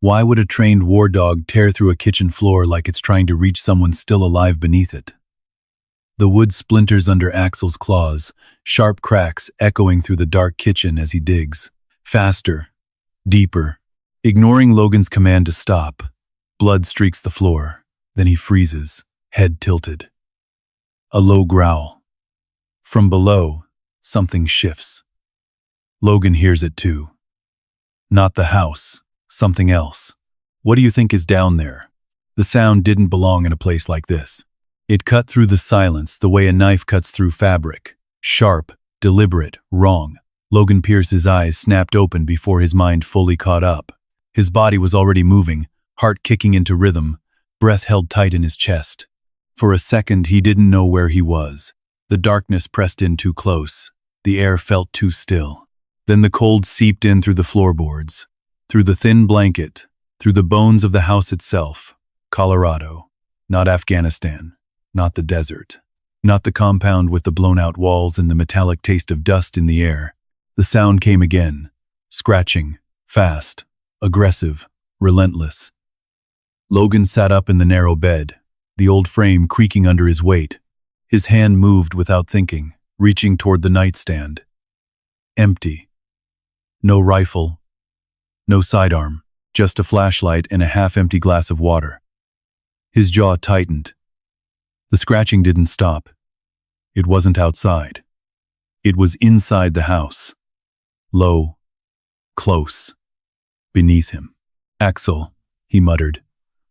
Why would a trained war dog tear through a kitchen floor like it's trying to reach someone still alive beneath it? The wood splinters under Axel's claws, sharp cracks echoing through the dark kitchen as he digs. Faster, deeper. Ignoring Logan's command to stop, blood streaks the floor. Then he freezes, head tilted. A low growl. From below, something shifts. Logan hears it too. Not the house, something else. What do you think is down there? The sound didn't belong in a place like this. It cut through the silence the way a knife cuts through fabric. Sharp, deliberate, wrong. Logan Pierce's eyes snapped open before his mind fully caught up. His body was already moving, heart kicking into rhythm, breath held tight in his chest. For a second, he didn't know where he was. The darkness pressed in too close. The air felt too still. Then the cold seeped in through the floorboards, through the thin blanket, through the bones of the house itself. Colorado, not Afghanistan. Not the desert. Not the compound with the blown-out walls and the metallic taste of dust in the air. The sound came again, scratching, fast, aggressive, relentless. Logan sat up in the narrow bed, the old frame creaking under his weight. His hand moved without thinking, reaching toward the nightstand. Empty. No rifle. No sidearm. Just a flashlight and a half-empty glass of water. His jaw tightened. The scratching didn't stop. It wasn't outside. It was inside the house. Low. Close. Beneath him. "Axel," he muttered,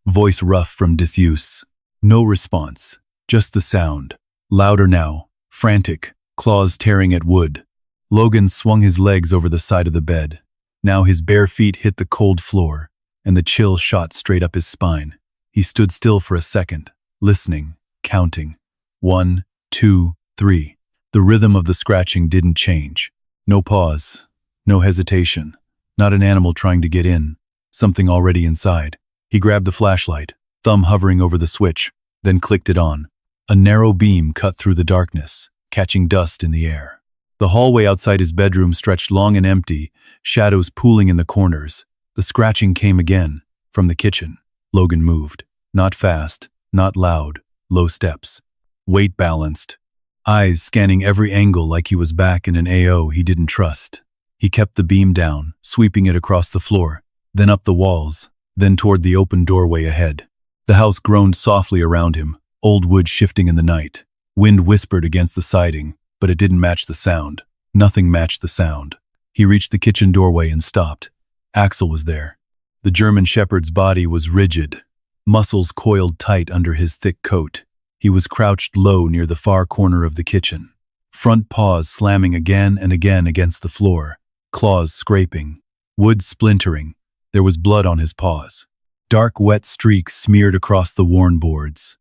voice rough from disuse. No response, just the sound. Louder now, frantic, claws tearing at wood. Logan swung his legs over the side of the bed. Now his bare feet hit the cold floor, and the chill shot straight up his spine. He stood still for a second, listening. Counting. 1, 2, 3. The rhythm of the scratching didn't change. No pause. No hesitation. Not an animal trying to get in. Something already inside. He grabbed the flashlight, thumb hovering over the switch, then clicked it on. A narrow beam cut through the darkness, catching dust in the air. The hallway outside his bedroom stretched long and empty, shadows pooling in the corners. The scratching came again, from the kitchen. Logan moved. Not fast, not loud. Low steps. Weight balanced. Eyes scanning every angle like he was back in an AO he didn't trust. He kept the beam down, sweeping it across the floor, then up the walls, then toward the open doorway ahead. The house groaned softly around him, old wood shifting in the night. Wind whispered against the siding, but it didn't match the sound. Nothing matched the sound. He reached the kitchen doorway and stopped. Axel was there. The German shepherd's body was rigid, muscles coiled tight under his thick coat. He was crouched low near the far corner of the kitchen, front paws slamming again and again against the floor, claws scraping, wood splintering. There was blood on his paws. Dark, wet streaks smeared across the worn boards.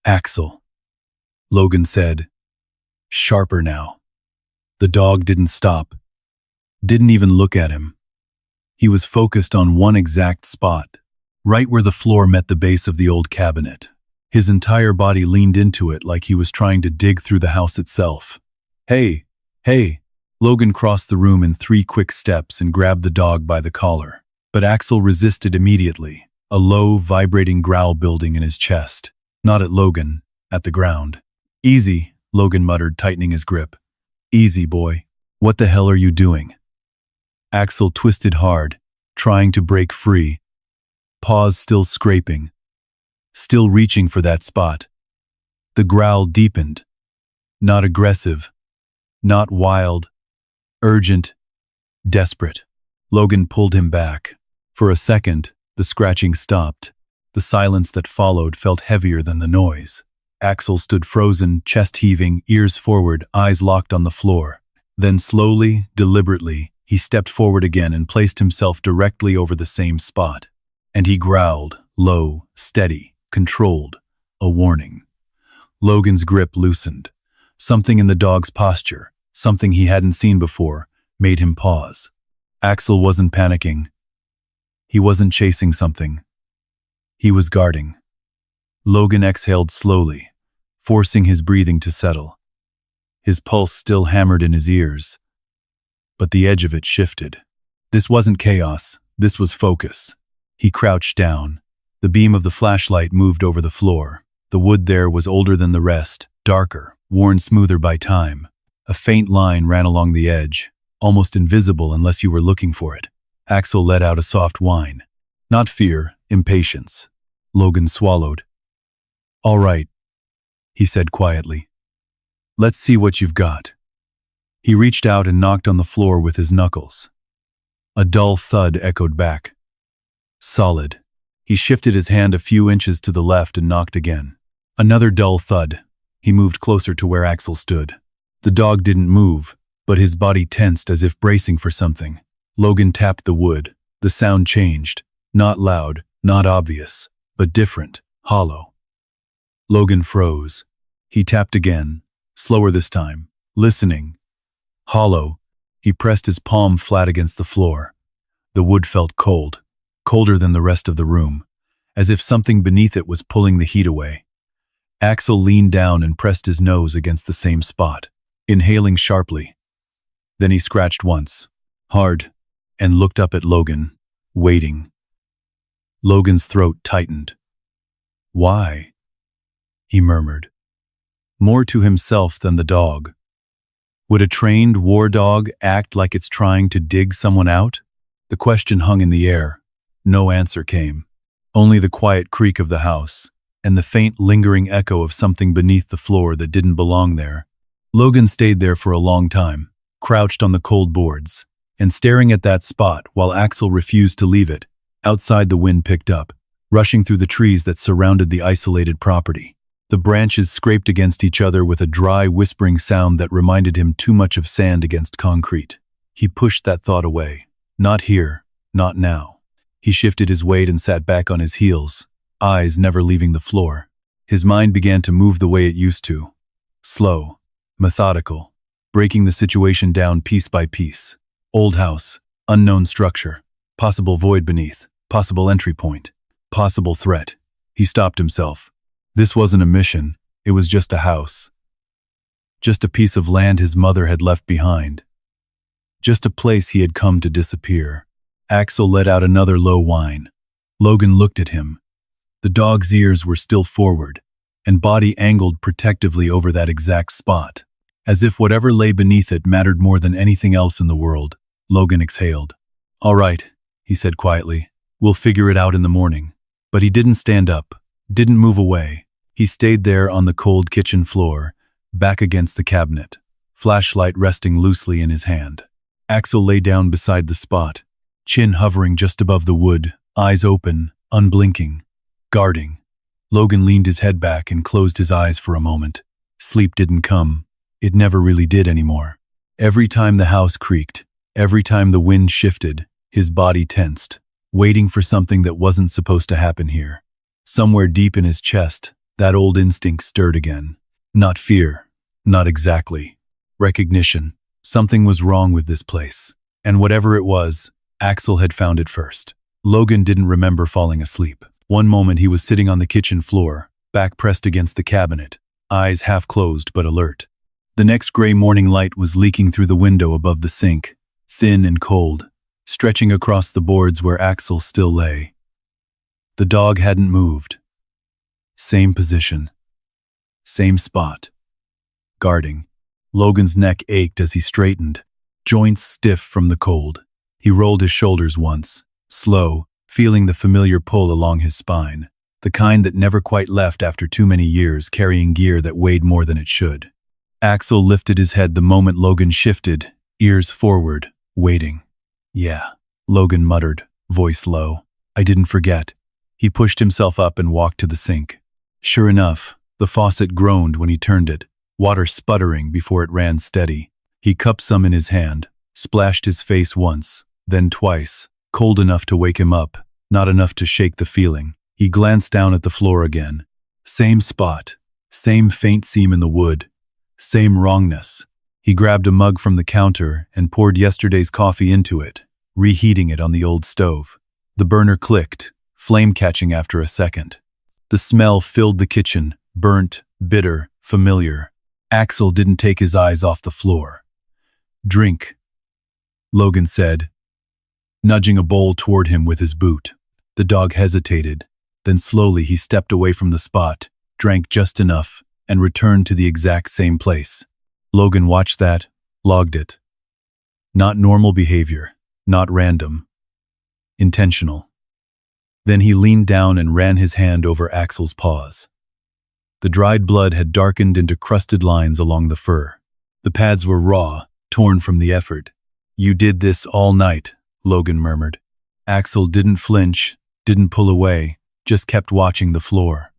"Axel," Logan said. Sharper now. The dog didn't stop, didn't even look at him. He was focused on one exact spot, right where the floor met the base of the old cabinet. His entire body leaned into it like he was trying to dig through the house itself. "Hey, hey!" Logan crossed the room in 3 quick steps and grabbed the dog by the collar. But Axel resisted immediately, a low, vibrating growl building in his chest. Not at Logan, at the ground. "Easy," Logan muttered, tightening his grip. "Easy, boy. What the hell are you doing?" Axel twisted hard, trying to break free. Paws still scraping, still reaching for that spot. The growl deepened. Not aggressive, not wild, urgent, desperate. Logan pulled him back. For a second, the scratching stopped. The silence that followed felt heavier than the noise. Axel stood frozen, chest heaving, ears forward, eyes locked on the floor. Then slowly, deliberately, he stepped forward again and placed himself directly over the same spot. And he growled, low, steady, controlled, a warning. Logan's grip loosened. Something in the dog's posture, something he hadn't seen before, made him pause. Axel wasn't panicking. He wasn't chasing something. He was guarding. Logan exhaled slowly, forcing his breathing to settle. His pulse still hammered in his ears, but the edge of it shifted. This wasn't chaos, this was focus. He crouched down. The beam of the flashlight moved over the floor. The wood there was older than the rest, darker, worn smoother by time. A faint line ran along the edge, almost invisible unless you were looking for it. Axel let out a soft whine. Not fear, impatience. Logan swallowed. "All right," he said quietly. "Let's see what you've got." He reached out and knocked on the floor with his knuckles. A dull thud echoed back. Solid. He shifted his hand a few inches to the left and knocked again. Another dull thud. He moved closer to where Axel stood. The dog didn't move, but his body tensed as if bracing for something. Logan tapped the wood. The sound changed. Not loud, not obvious, but different, hollow. Logan froze. He tapped again, slower this time, listening. Hollow. He pressed his palm flat against the floor. The wood felt cold, colder than the rest of the room, as if something beneath it was pulling the heat away. Axel leaned down and pressed his nose against the same spot, inhaling sharply. Then he scratched once, hard, and looked up at Logan, waiting. Logan's throat tightened. "Why?" he murmured, more to himself than the dog. Would a trained war dog act like it's trying to dig someone out? The question hung in the air. No answer came. Only the quiet creak of the house, and the faint lingering echo of something beneath the floor that didn't belong there. Logan stayed there for a long time, crouched on the cold boards, and staring at that spot while Axel refused to leave it. Outside, the wind picked up, rushing through the trees that surrounded the isolated property. The branches scraped against each other with a dry, whispering sound that reminded him too much of sand against concrete. He pushed that thought away. Not here, not now. He shifted his weight and sat back on his heels, eyes never leaving the floor. His mind began to move the way it used to. Slow, methodical, breaking the situation down piece by piece. Old house, unknown structure, possible void beneath, possible entry point, possible threat. He stopped himself. This wasn't a mission, it was just a house. Just a piece of land his mother had left behind. Just a place he had come to disappear. Axel let out another low whine. Logan looked at him. The dog's ears were still forward, and body angled protectively over that exact spot, as if whatever lay beneath it mattered more than anything else in the world. Logan exhaled. "All right," he said quietly. "We'll figure it out in the morning." But he didn't stand up, didn't move away. He stayed there on the cold kitchen floor, back against the cabinet, flashlight resting loosely in his hand. Axel lay down beside the spot, chin hovering just above the wood, eyes open, unblinking, guarding. Logan leaned his head back and closed his eyes for a moment. Sleep didn't come. It never really did anymore. Every time the house creaked, every time the wind shifted, his body tensed, waiting for something that wasn't supposed to happen here. Somewhere deep in his chest, that old instinct stirred again. Not fear, not exactly. Recognition. Something was wrong with this place. And whatever it was, Axel had found it first. Logan didn't remember falling asleep. One moment he was sitting on the kitchen floor, back pressed against the cabinet, eyes half closed but alert. The next gray morning light was leaking through the window above the sink, thin and cold, stretching across the boards where Axel still lay. The dog hadn't moved. Same position. Same spot. Guarding. Logan's neck ached as he straightened, joints stiff from the cold. He rolled his shoulders once, slow, feeling the familiar pull along his spine, the kind that never quite left after too many years carrying gear that weighed more than it should. Axel lifted his head the moment Logan shifted, ears forward, waiting. "Yeah," Logan muttered, voice low. "I didn't forget." He pushed himself up and walked to the sink. Sure enough, the faucet groaned when he turned it, water sputtering before it ran steady. He cupped some in his hand, splashed his face once, then twice, cold enough to wake him up, not enough to shake the feeling. He glanced down at the floor again. Same spot, same faint seam in the wood, same wrongness. He grabbed a mug from the counter and poured yesterday's coffee into it, reheating it on the old stove. The burner clicked, flame catching after a second. The smell filled the kitchen, burnt, bitter, familiar. Axel didn't take his eyes off the floor. "Drink," Logan said, nudging a bowl toward him with his boot. The dog hesitated. Then slowly he stepped away from the spot, drank just enough, and returned to the exact same place. Logan watched that, logged it. Not normal behavior, not random. Intentional. Then he leaned down and ran his hand over Axel's paws. The dried blood had darkened into crusted lines along the fur. The pads were raw, torn from the effort. "You did this all night," Logan murmured. Axel didn't flinch, didn't pull away, just kept watching the floor.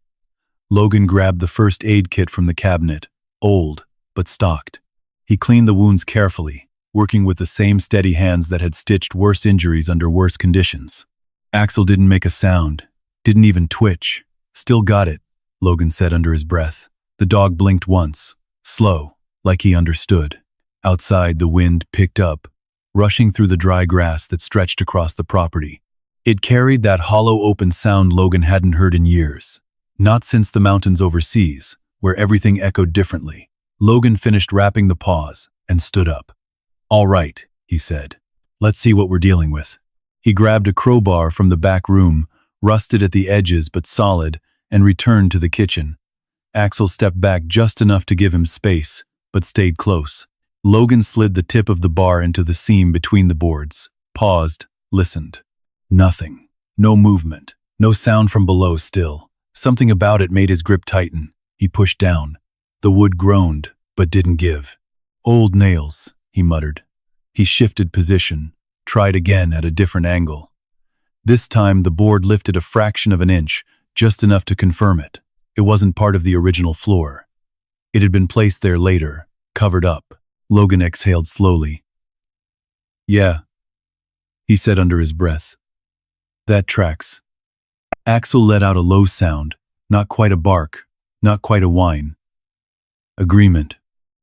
Logan grabbed the first aid kit from the cabinet, old, but stocked. He cleaned the wounds carefully, working with the same steady hands that had stitched worse injuries under worse conditions. Axel didn't make a sound, didn't even twitch. "Still got it," Logan said under his breath. The dog blinked once, slow, like he understood. Outside, the wind picked up, rushing through the dry grass that stretched across the property. It carried that hollow open sound Logan hadn't heard in years. Not since the mountains overseas, where everything echoed differently. Logan finished wrapping the paws and stood up. "All right," he said. "Let's see what we're dealing with." He grabbed a crowbar from the back room, rusted at the edges but solid, and returned to the kitchen. Axel stepped back just enough to give him space, but stayed close. Logan slid the tip of the bar into the seam between the boards, paused, listened. Nothing. No movement. No sound from below still. Something about it made his grip tighten. He pushed down. The wood groaned, but didn't give. "Old nails," he muttered. He shifted position, tried again at a different angle. This time the board lifted a fraction of an inch, just enough to confirm it. It wasn't part of the original floor. It had been placed there later, covered up. Logan exhaled slowly. "Yeah," he said under his breath. "That tracks." Axel let out a low sound, not quite a bark, not quite a whine. Agreement.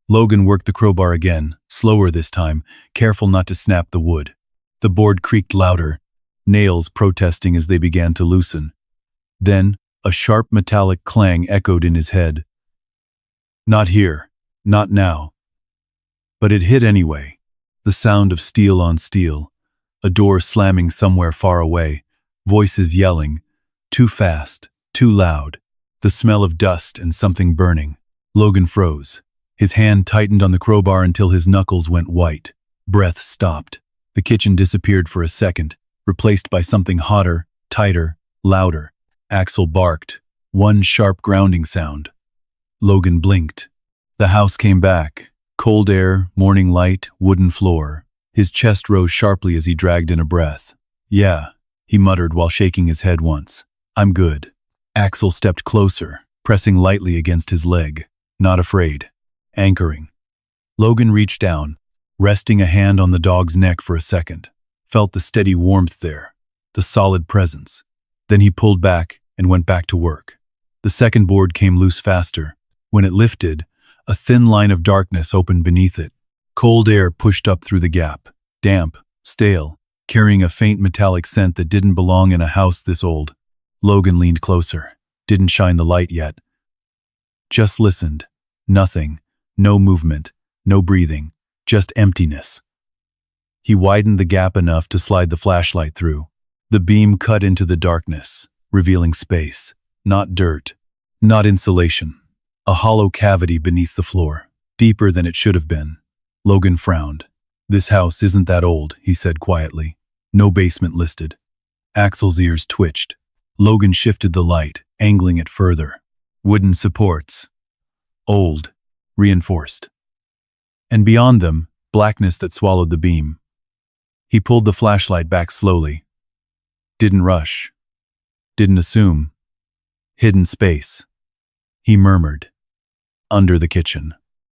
Logan worked the crowbar again, slower this time, careful not to snap the wood. The board creaked louder, nails protesting as they began to loosen. Then, a sharp metallic clang echoed in his head. Not here, not now. But it hit anyway. The sound of steel on steel, a door slamming somewhere far away, voices yelling, too fast, too loud, the smell of dust and something burning. Logan froze. His hand tightened on the crowbar until his knuckles went white. Breath stopped. The kitchen disappeared for a second, replaced by something hotter, tighter, louder. Axel barked. One sharp grounding sound. Logan blinked. The house came back. Cold air, morning light, wooden floor. His chest rose sharply as he dragged in a breath. "Yeah," he muttered while shaking his head once. "I'm good." Axel stepped closer, pressing lightly against his leg. Not afraid. Anchoring. Logan reached down, resting a hand on the dog's neck for a second. Felt the steady warmth there, the solid presence. Then he pulled back and went back to work. The second board came loose faster. When it lifted, a thin line of darkness opened beneath it. Cold air pushed up through the gap, damp, stale, carrying a faint metallic scent that didn't belong in a house this old. Logan leaned closer, didn't shine the light yet. Just listened. Nothing, no movement, no breathing, just emptiness. He widened the gap enough to slide the flashlight through. The beam cut into the darkness, revealing space, not dirt, not insulation. A hollow cavity beneath the floor, deeper than it should have been. Logan frowned. "This house isn't that old," he said quietly. "No basement listed." Axel's ears twitched. Logan shifted the light, angling it further. Wooden supports. Old, reinforced. And beyond them, blackness that swallowed the beam. He pulled the flashlight back slowly. Didn't rush. Didn't assume. Hidden space. He murmured. Under the kitchen.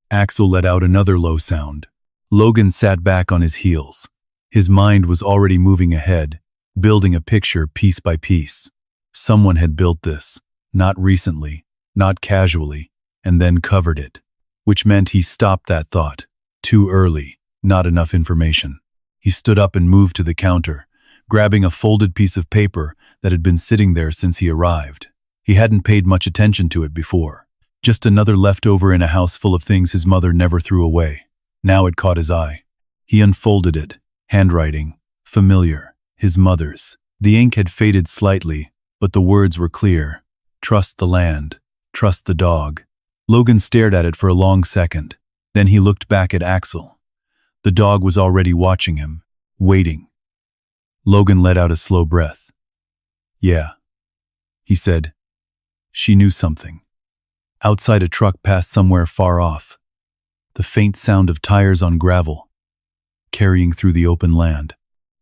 Axel let out another low sound. Logan sat back on his heels. His mind was already moving ahead, building a picture piece by piece. Someone had built this, not recently, not casually, and then covered it. Which meant he stopped that thought. Too early, not enough information. He stood up and moved to the counter, grabbing a folded piece of paper that had been sitting there since he arrived. He hadn't paid much attention to it before. Just another leftover in a house full of things his mother never threw away. Now it caught his eye. He unfolded it, handwriting, familiar, his mother's. The ink had faded slightly, but the words were clear. Trust the land. Trust the dog. Logan stared at it for a long second. Then he looked back at Axel. The dog was already watching him, waiting. Logan let out a slow breath. Yeah, he said. She knew something. Outside, a truck passed somewhere far off. The faint sound of tires on gravel, carrying through the open land.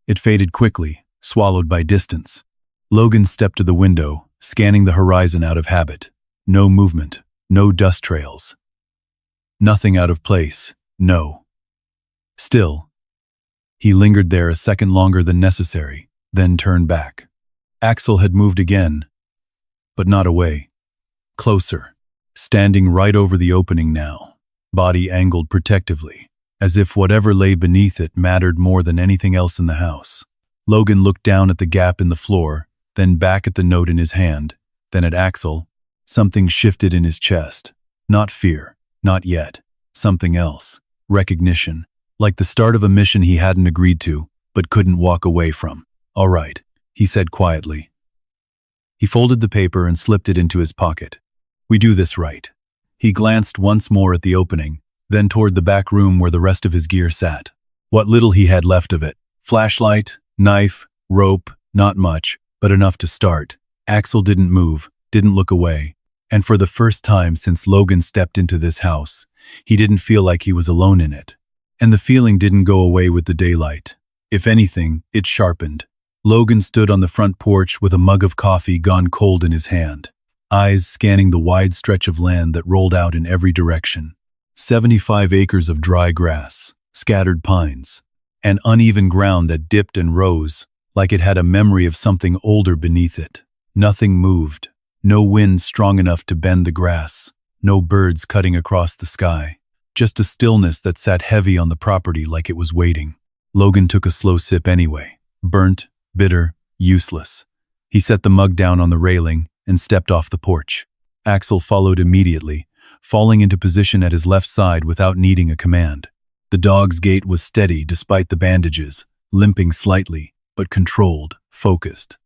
It faded quickly, swallowed by distance. Logan stepped to the window, scanning the horizon out of habit. No movement, no dust trails. Nothing out of place, no. Still, he lingered there a second longer than necessary, then turned back. Axel had moved again, but not away. Closer, standing right over the opening now, body angled protectively, as if whatever lay beneath it mattered more than anything else in the house. Logan looked down at the gap in the floor, then back at the note in his hand, then at Axel. Something shifted in his chest. Not fear, not yet. Something else. Recognition. Like the start of a mission he hadn't agreed to, but couldn't walk away from. All right, he said quietly. He folded the paper and slipped it into his pocket. We do this right. He glanced once more at the opening, then toward the back room where the rest of his gear sat. What little he had left of it. Flashlight, knife, rope, not much, but enough to start. Axel didn't move, didn't look away. And for the first time since Logan stepped into this house, he didn't feel like he was alone in it. And the feeling didn't go away with the daylight. If anything, it sharpened. Logan stood on the front porch with a mug of coffee gone cold in his hand, eyes scanning the wide stretch of land that rolled out in every direction. 75 acres of dry grass, scattered pines, and uneven ground that dipped and rose like it had a memory of something older beneath it. Nothing moved. No wind strong enough to bend the grass. No birds cutting across the sky. Just a stillness that sat heavy on the property like it was waiting. Logan took a slow sip anyway. Burnt, bitter, useless. He set the mug down on the railing and stepped off the porch. Axel followed immediately, falling into position at his left side without needing a command. The dog's gait was steady despite the bandages, limping slightly, but controlled, focused.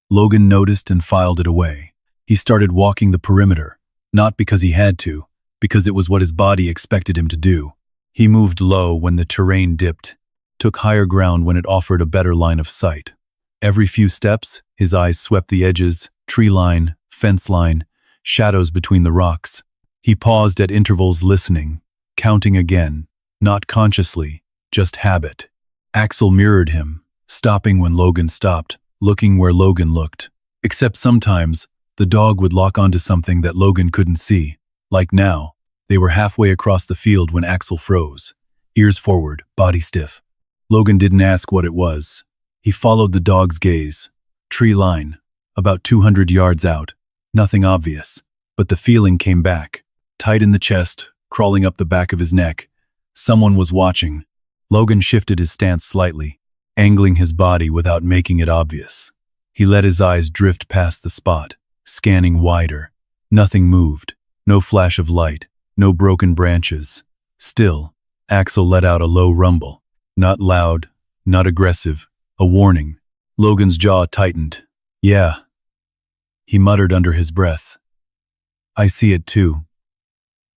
Logan noticed and filed it away. He started walking the perimeter, not because he had to, because it was what his body expected him to do. He moved low when the terrain dipped, took higher ground when it offered a better line of sight. Every few steps, his eyes swept the edges, tree line, fence line, shadows between the rocks. He paused at intervals listening, counting again, not consciously, just habit. Axel mirrored him, stopping when Logan stopped, looking where Logan looked. Except sometimes, the dog would lock onto something that Logan couldn't see. Like now, they were halfway across the field when Axel froze. Ears forward, body stiff. Logan didn't ask what it was. He followed the dog's gaze. Tree line, about 200 yards out. Nothing obvious, but the feeling came back. Tight in the chest, crawling up the back of his neck. Someone was watching. Logan shifted his stance slightly, angling his body without making it obvious. He let his eyes drift past the spot, scanning wider. Nothing moved. No flash of light. No broken branches. Still, Axel let out a low rumble. Not loud, not aggressive. A warning. Logan's jaw tightened. Yeah. He muttered under his breath. I see it too.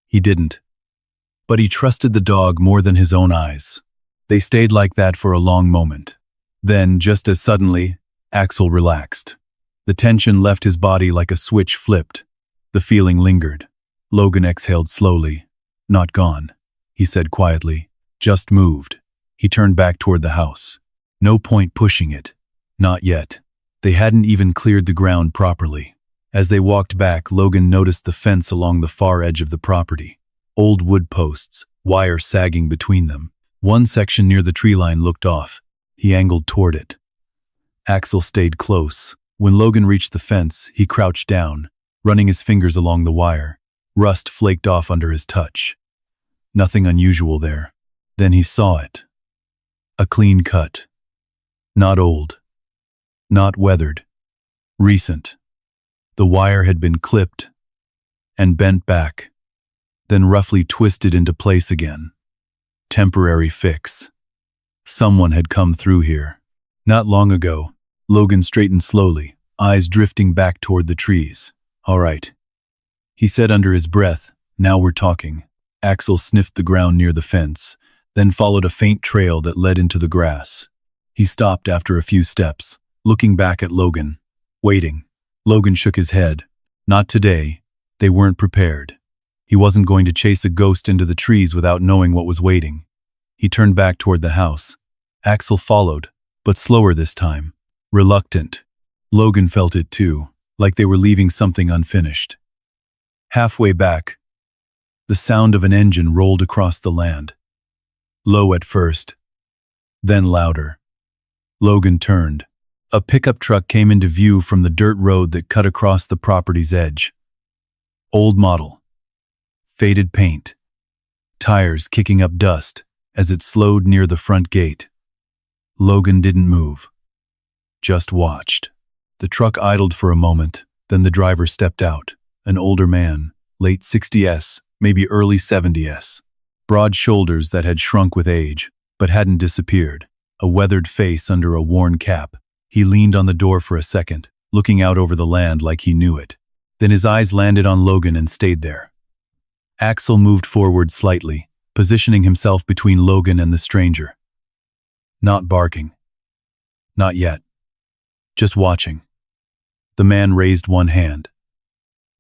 He didn't. But he trusted the dog more than his own eyes. They stayed like that for a long moment. Then, just as suddenly, Axel relaxed. The tension left his body like a switch flipped. The feeling lingered. Logan exhaled slowly. Not gone, he said quietly. Just moved. He turned back toward the house. No point pushing it. Not yet. They hadn't even cleared the ground properly. As they walked back, Logan noticed the fence along the far edge of the property. Old wood posts, wire sagging between them. One section near the tree line looked off. He angled toward it. Axel stayed close. When Logan reached the fence, he crouched down, running his fingers along the wire. Rust flaked off under his touch. Nothing unusual there. Then he saw it. A clean cut. Not old. Not weathered. Recent. The wire had been clipped and bent back, then roughly twisted into place again. Temporary fix. Someone had come through here. Not long ago, Logan straightened slowly, eyes drifting back toward the trees. All right, he said under his breath, now we're talking. Axel sniffed the ground near the fence, then followed a faint trail that led into the grass. He stopped after a few steps, looking back at Logan. Waiting. Logan shook his head. Not today. They weren't prepared. He wasn't going to chase a ghost into the trees without knowing what was waiting. He turned back toward the house. Axel followed, but slower this time. Reluctant. Logan felt it too, like they were leaving something unfinished. Halfway back, the sound of an engine rolled across the land. Low at first, then louder. Logan turned. A pickup truck came into view from the dirt road that cut across the property's edge. Old model. Faded paint. Tires kicking up dust as it slowed near the front gate. Logan didn't move. Just watched. The truck idled for a moment, then the driver stepped out. An older man, late 60s, maybe early 70s. Broad shoulders that had shrunk with age, but hadn't disappeared. A weathered face under a worn cap. He leaned on the door for a second, looking out over the land like he knew it. Then his eyes landed on Logan and stayed there. Axel moved forward slightly, positioning himself between Logan and the stranger. Not barking. Not yet. Just watching. The man raised one hand.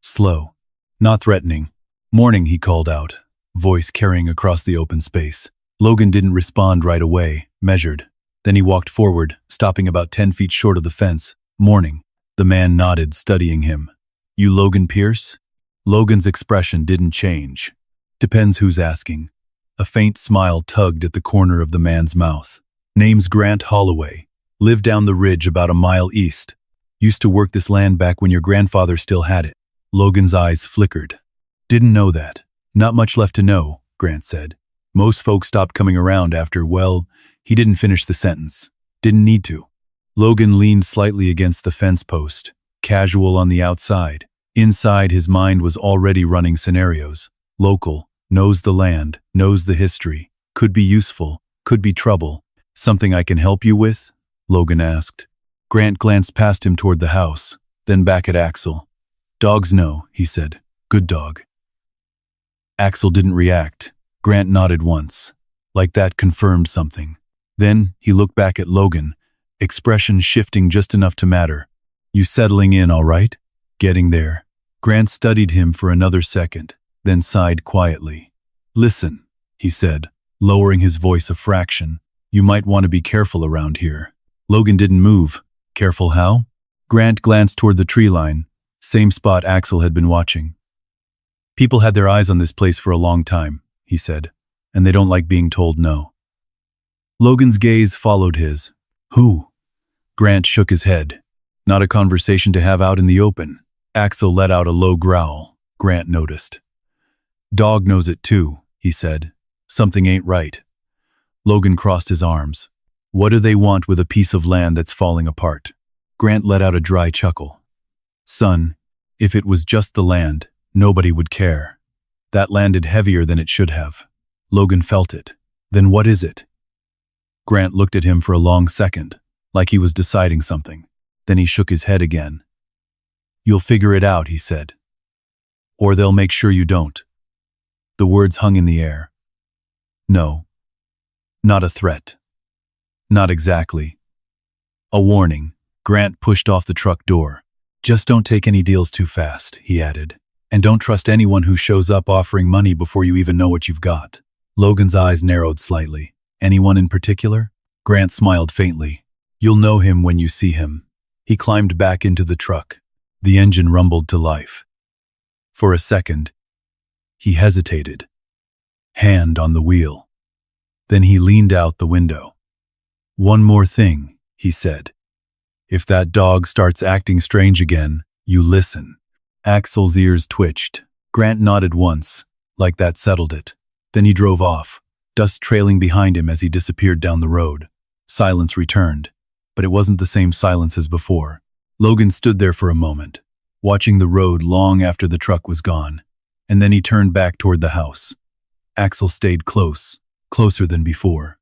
Slow. Not threatening. Morning, he called out, voice carrying across the open space. Logan didn't respond right away, measured. Then he walked forward, stopping about 10 feet short of the fence. Morning. The man nodded, studying him. You Logan Pierce? Logan's expression didn't change. Depends who's asking. A faint smile tugged at the corner of the man's mouth. Name's Grant Holloway. Live down the ridge about a mile east. Used to work this land back when your grandfather still had it. Logan's eyes flickered. Didn't know that. Not much left to know, Grant said. Most folks stopped coming around after, well, he didn't finish the sentence. Didn't need to. Logan leaned slightly against the fence post, casual on the outside. Inside, his mind was already running scenarios. Local, knows the land, knows the history. Could be useful, could be trouble. Something I can help you with? Logan asked. Grant glanced past him toward the house, then back at Axel. Dogs know, he said. Good dog. Axel didn't react. Grant nodded once. Like that confirmed something. Then he looked back at Logan, expression shifting just enough to matter. You settling in all right? Getting there. Grant studied him for another second, then sighed quietly. Listen, he said, lowering his voice a fraction. You might want to be careful around here. Logan didn't move. Careful how? Grant glanced toward the tree line, same spot Axel had been watching. People had their eyes on this place for a long time, he said, and they don't like being told no. Logan's gaze followed his. Who? Grant shook his head. Not a conversation to have out in the open. Axel let out a low growl. Grant noticed. Dog knows it too, he said. Something ain't right. Logan crossed his arms. What do they want with a piece of land that's falling apart? Grant let out a dry chuckle. Son, if it was just the land, nobody would care. That landed heavier than it should have. Logan felt it. Then what is it? Grant looked at him for a long second, like he was deciding something. Then he shook his head again. You'll figure it out, he said. Or they'll make sure you don't. The words hung in the air. No. Not a threat. Not exactly. A warning. Grant pushed off the truck door. Just don't take any deals too fast, he added. And don't trust anyone who shows up offering money before you even know what you've got. Logan's eyes narrowed slightly. Anyone in particular? Grant smiled faintly. You'll know him when you see him. He climbed back into the truck. The engine rumbled to life. For a second, he hesitated, hand on the wheel. Then he leaned out the window. One more thing, he said. If that dog starts acting strange again, you listen. Axel's ears twitched. Grant nodded once, like that settled it. Then he drove off, dust trailing behind him as he disappeared down the road. Silence returned, but it wasn't the same silence as before. Logan stood there for a moment, watching the road long after the truck was gone, and then he turned back toward the house. Axel stayed close, closer than before.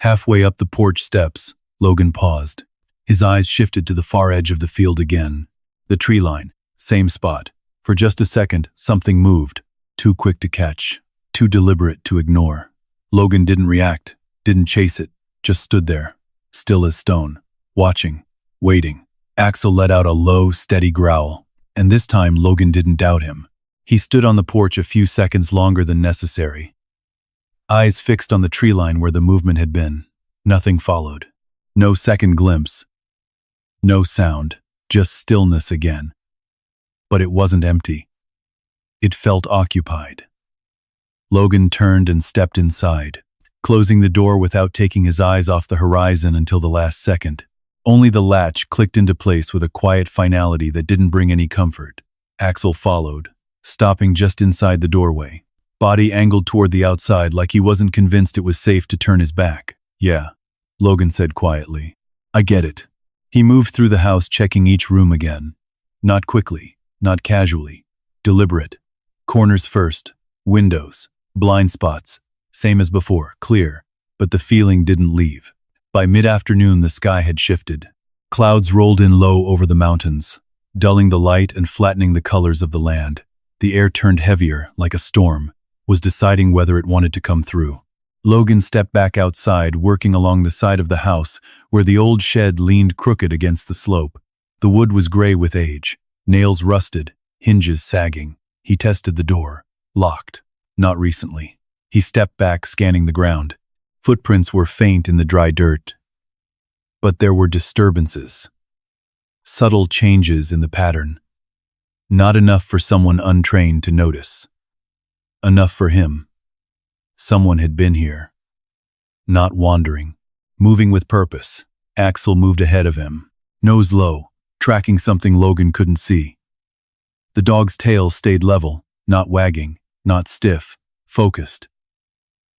Halfway up the porch steps, Logan paused. His eyes shifted to the far edge of the field again. The tree line, same spot. For just a second, something moved. Too quick to catch, too deliberate to ignore. Logan didn't react, didn't chase it, just stood there, still as stone, watching, waiting. Axel let out a low, steady growl, and this time Logan didn't doubt him. He stood on the porch a few seconds longer than necessary. Eyes fixed on the tree line where the movement had been. Nothing followed. No second glimpse. No sound, just stillness again. But it wasn't empty. It felt occupied. Logan turned and stepped inside, closing the door without taking his eyes off the horizon until the last second. Only the latch clicked into place with a quiet finality that didn't bring any comfort. Axel followed, stopping just inside the doorway, body angled toward the outside like he wasn't convinced it was safe to turn his back. "Yeah," Logan said quietly. "I get it." He moved through the house, checking each room again. Not quickly, not casually. Deliberate. Corners first. Windows. Blind spots. Same as before, clear. But the feeling didn't leave. By mid-afternoon, the sky had shifted. Clouds rolled in low over the mountains, dulling the light and flattening the colors of the land. The air turned heavier, like a storm, was deciding whether it wanted to come through. Logan stepped back outside, working along the side of the house, where the old shed leaned crooked against the slope. The wood was gray with age, nails rusted, hinges sagging. He tested the door. Locked. Not recently. He stepped back, scanning the ground. Footprints were faint in the dry dirt. But there were disturbances. Subtle changes in the pattern. Not enough for someone untrained to notice. Enough for him. Someone had been here. Not wandering. Moving with purpose. Axel moved ahead of him, nose low, tracking something Logan couldn't see. The dog's tail stayed level, not wagging, not stiff, focused.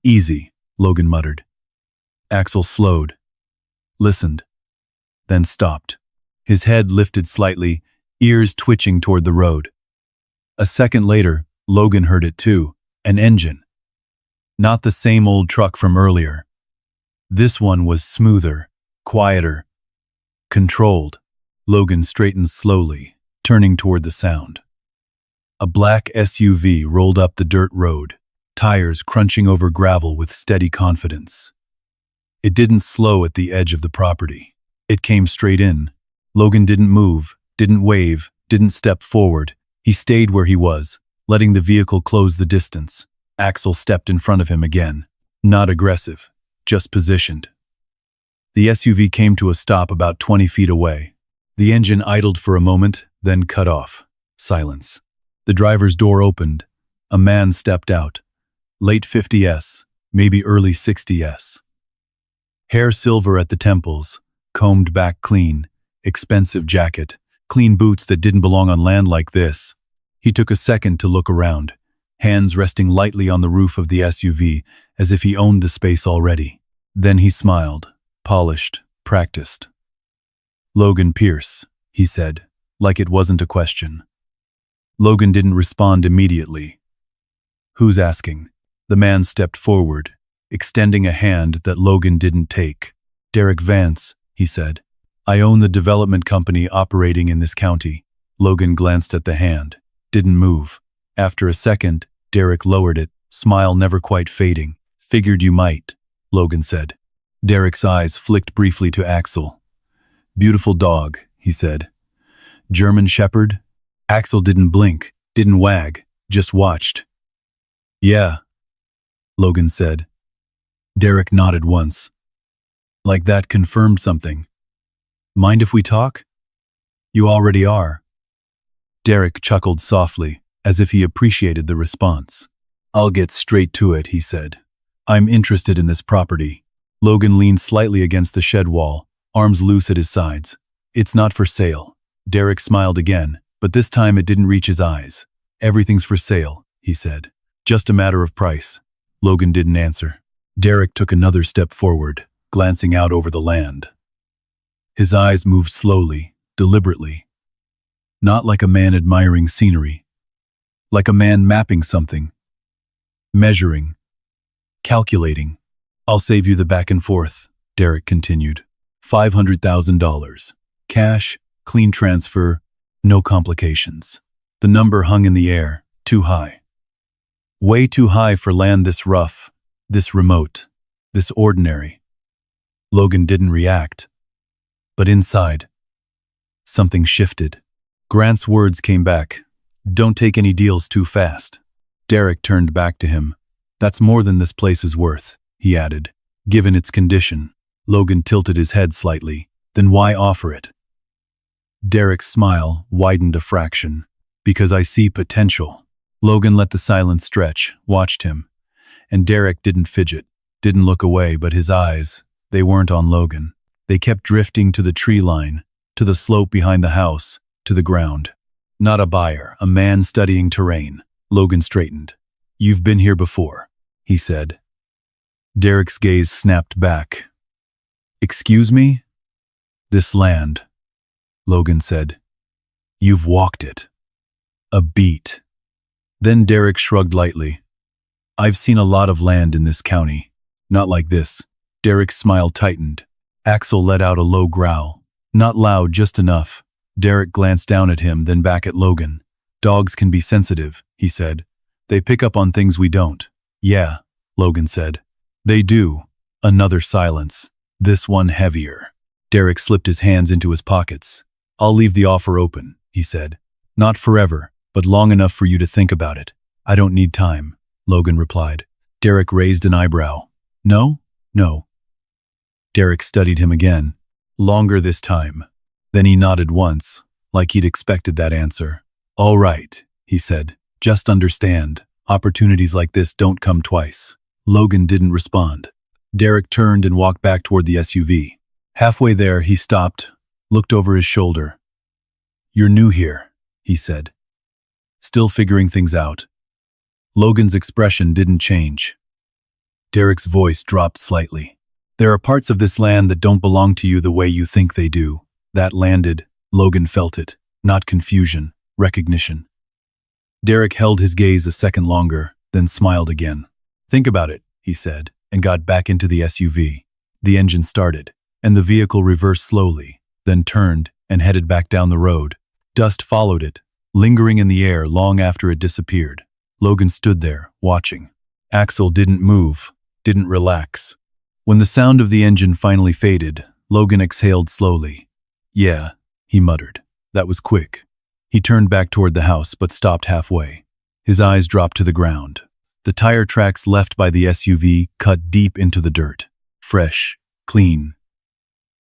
"Easy," Logan muttered. Axel slowed, listened, then stopped. His head lifted slightly, ears twitching toward the road. A second later, Logan heard it too, an engine. Not the same old truck from earlier. This one was smoother, quieter, controlled. Logan straightened slowly, turning toward the sound. A black SUV rolled up the dirt road, tires crunching over gravel with steady confidence. It didn't slow at the edge of the property. It came straight in. Logan didn't move, didn't wave, didn't step forward. He stayed where he was, letting the vehicle close the distance. Axel stepped in front of him again. Not aggressive, just positioned. The SUV came to a stop about 20 feet away. The engine idled for a moment, then cut off. Silence. The driver's door opened. A man stepped out. Late 50s, maybe early 60s. Hair silver at the temples, combed back clean, expensive jacket, clean boots that didn't belong on land like this. He took a second to look around, hands resting lightly on the roof of the SUV as if he owned the space already. Then he smiled, polished, practiced. "Logan Pierce," he said, like it wasn't a question. Logan didn't respond immediately. "Who's asking?" The man stepped forward, extending a hand that Logan didn't take. "Derek Vance," he said. "I own the development company operating in this county." Logan glanced at the hand, didn't move. After a second, Derek lowered it, smile never quite fading. "Figured you might," Logan said. Derek's eyes flicked briefly to Axel. "Beautiful dog," he said. "German Shepherd?" Axel didn't blink, didn't wag, just watched. "Yeah," Logan said. Derek nodded once. Like that confirmed something. "Mind if we talk?" "You already are." Derek chuckled softly, as if he appreciated the response. "I'll get straight to it," he said. "I'm interested in this property." Logan leaned slightly against the shed wall, arms loose at his sides. "It's not for sale." Derek smiled again, but this time it didn't reach his eyes. "Everything's for sale," he said. "Just a matter of price." Logan didn't answer. Derek took another step forward, glancing out over the land. His eyes moved slowly, deliberately. Not like a man admiring scenery. Like a man mapping something. Measuring. Calculating. "I'll save you the back and forth," Derek continued. $500,000. Cash, clean transfer, no complications. The number hung in the air, too high. Way too high for land this rough, this remote, this ordinary. Logan didn't react. But inside, something shifted. Grant's words came back. Don't take any deals too fast. Derek turned back to him. That's more than this place is worth, he added. Given its condition. Logan tilted his head slightly. Then why offer it? Derek's smile widened a fraction. Because I see potential. Logan let the silence stretch, watched him. And Derek didn't fidget, didn't look away, but his eyes, they weren't on Logan. They kept drifting to the tree line, to the slope behind the house, to the ground. Not a buyer, a man studying terrain. Logan straightened. You've been here before, he said. Derek's gaze snapped back. Excuse me? This land, Logan said. You've walked it. A beat. Then Derek shrugged lightly. I've seen a lot of land in this county. Not like this. Derek's smile tightened. Axel let out a low growl. Not loud, just enough. Derek glanced down at him, then back at Logan. Dogs can be sensitive, he said. They pick up on things we don't. Yeah, Logan said. They do. Another silence. This one heavier. Derek slipped his hands into his pockets. I'll leave the offer open, he said. Not forever, but long enough for you to think about it. I don't need time, Logan replied. Derek raised an eyebrow. No? No. Derek studied him again. Longer this time. Then he nodded once, like he'd expected that answer. All right, he said. Just understand, opportunities like this don't come twice. Logan didn't respond. Derek turned and walked back toward the SUV. Halfway there, he stopped, looked over his shoulder. You're new here, he said. Still figuring things out. Logan's expression didn't change. Derek's voice dropped slightly. There are parts of this land that don't belong to you the way you think they do. That landed. Logan felt it. Not confusion, recognition. Derek held his gaze a second longer, then smiled again. Think about it, he said, and got back into the SUV. The engine started, and the vehicle reversed slowly, then turned and headed back down the road. Dust followed it, lingering in the air long after it disappeared. Logan stood there, watching. Axel didn't move, didn't relax. When the sound of the engine finally faded, Logan exhaled slowly. Yeah, he muttered. That was quick. He turned back toward the house, but stopped halfway. His eyes dropped to the ground. The tire tracks left by the SUV cut deep into the dirt. Fresh, clean.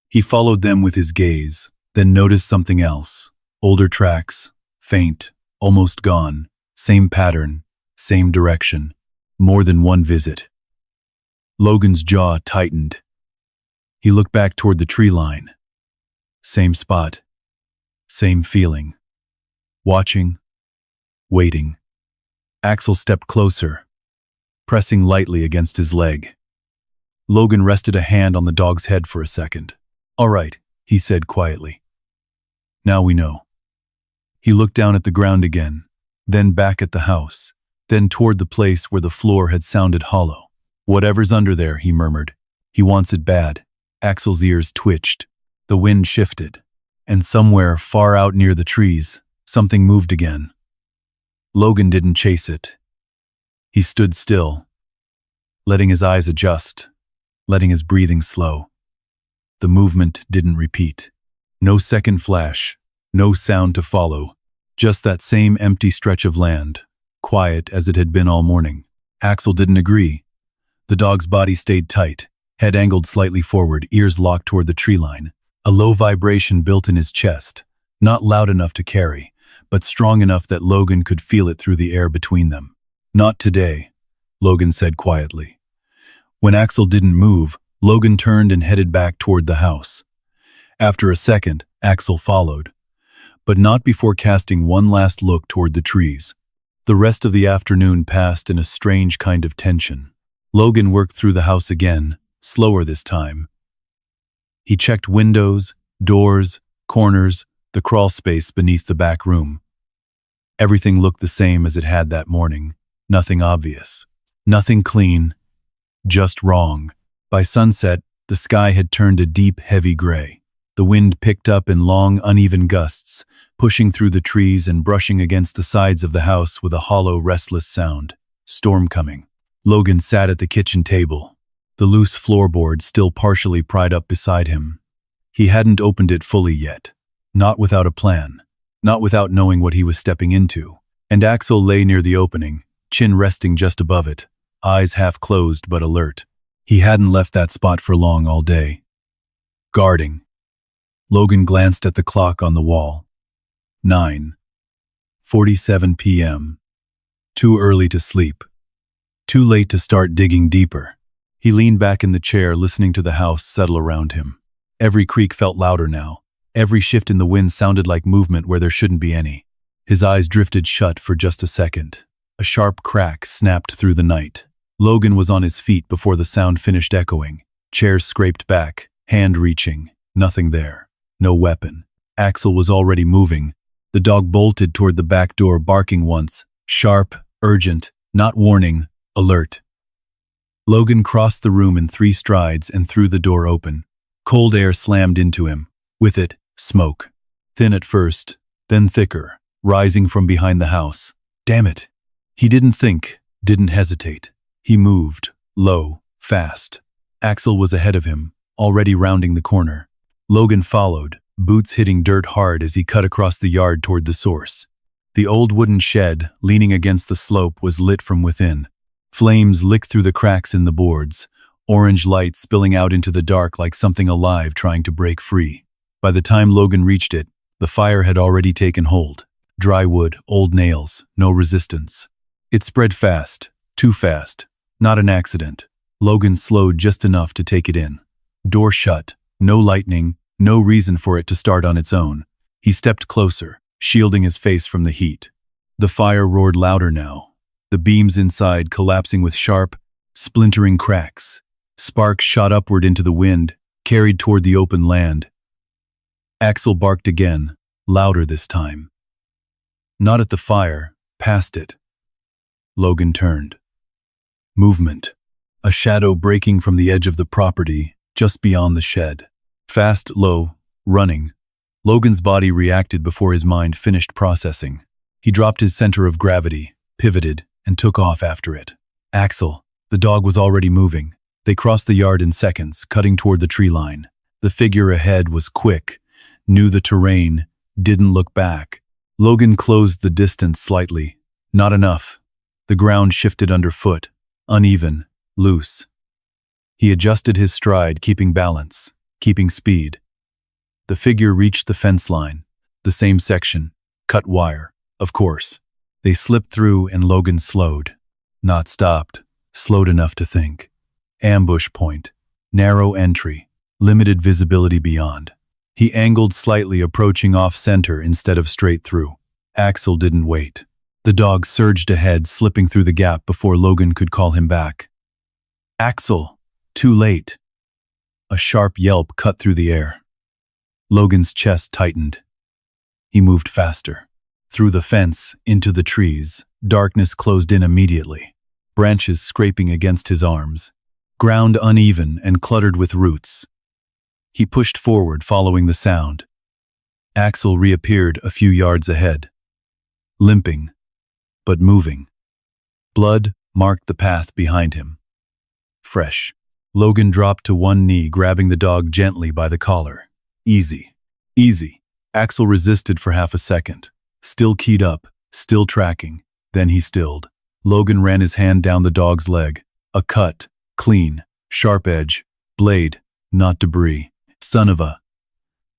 He followed them with his gaze, then noticed something else. Older tracks, faint, almost gone. Same pattern, same direction. More than one visit. Logan's jaw tightened. He looked back toward the tree line. Same spot. Same feeling. Watching. Waiting. Axel stepped closer, pressing lightly against his leg. Logan rested a hand on the dog's head for a second. All right, he said quietly. Now we know. He looked down at the ground again, then back at the house, then toward the place where the floor had sounded hollow. Whatever's under there, he murmured. He wants it bad. Axel's ears twitched. The wind shifted, and somewhere far out near the trees, something moved again. Logan didn't chase it. He stood still, letting his eyes adjust, letting his breathing slow. The movement didn't repeat. No second flash, no sound to follow, just that same empty stretch of land, quiet as it had been all morning. Axel didn't agree. The dog's body stayed tight, head angled slightly forward, ears locked toward the tree line. A low vibration built in his chest, not loud enough to carry, but strong enough that Logan could feel it through the air between them. Not today, Logan said quietly. When Axel didn't move, Logan turned and headed back toward the house. After a second, Axel followed, but not before casting one last look toward the trees. The rest of the afternoon passed in a strange kind of tension. Logan worked through the house again, slower this time. He checked windows, doors, corners, the crawl space beneath the back room. Everything looked the same as it had that morning. Nothing obvious. Nothing clean. Just wrong. By sunset, The sky had turned a deep, heavy gray. The wind picked up in long, uneven gusts, pushing through the trees and brushing against the sides of the house with a hollow, restless sound. Storm coming. Logan sat at the kitchen table, the loose floorboard still partially pried up beside him. He hadn't opened it fully yet. Not without a plan. Not without knowing what he was stepping into. And Axel lay near the opening, chin resting just above it, eyes half closed but alert. He hadn't left that spot for long all day. Guarding. Logan glanced at the clock on the wall. 9:47 p.m. Too early to sleep. Too late to start digging deeper. He leaned back in the chair, listening to the house settle around him. Every creak felt louder now. Every shift in the wind sounded like movement where there shouldn't be any. His eyes drifted shut for just a second. A sharp crack snapped through the night. Logan was on his feet before the sound finished echoing. Chairs scraped back, hand reaching. Nothing there. No weapon. Axel was already moving. The dog bolted toward the back door, barking once. Sharp, urgent, not warning, alert. Logan crossed the room in 3 strides and threw the door open. Cold air slammed into him. With it, smoke. Thin at first, then thicker, rising from behind the house. Damn it. He didn't think, didn't hesitate. He moved, low, fast. Axel was ahead of him, already rounding the corner. Logan followed, boots hitting dirt hard as he cut across the yard toward the source. The old wooden shed, leaning against the slope, was lit from within. Flames licked through the cracks in the boards, orange light spilling out into the dark like something alive trying to break free. By the time Logan reached it, the fire had already taken hold. Dry wood, old nails, no resistance. It spread fast, too fast. Not an accident. Logan slowed just enough to take it in. Door shut, no lightning, no reason for it to start on its own. He stepped closer, shielding his face from the heat. The fire roared louder now, the beams inside collapsing with sharp, splintering cracks. Sparks shot upward into the wind, carried toward the open land. Axel barked again, louder this time. Not at the fire, past it. Logan turned. Movement. A shadow breaking from the edge of the property, just beyond the shed. Fast, low, running. Logan's body reacted before his mind finished processing. He dropped his center of gravity, pivoted, and took off after it. Axel. The dog was already moving. They crossed the yard in seconds, cutting toward the tree line. The figure ahead was quick, knew the terrain, didn't look back. Logan closed the distance slightly. Not enough. The ground shifted underfoot, uneven, loose. He adjusted his stride, keeping balance, keeping speed. The figure reached the fence line, the same section, cut wire, of course. They slipped through and Logan slowed. Not stopped, slowed enough to think. Ambush point, narrow entry, limited visibility beyond. He angled slightly, approaching off-center instead of straight through. Axel didn't wait. The dog surged ahead, slipping through the gap before Logan could call him back. Axel, too late. A sharp yelp cut through the air. Logan's chest tightened. He moved faster. Through the fence, into the trees. Darkness closed in immediately. Branches scraping against his arms. Ground uneven and cluttered with roots. He pushed forward, following the sound. Axel reappeared a few yards ahead. Limping, but moving. Blood marked the path behind him. Fresh. Logan dropped to one knee, grabbing the dog gently by the collar. Easy. Easy. Axel resisted for half a second. Still keyed up, still tracking. Then he stilled. Logan ran his hand down the dog's leg. A cut, clean, sharp edge, blade, not debris. Son of a...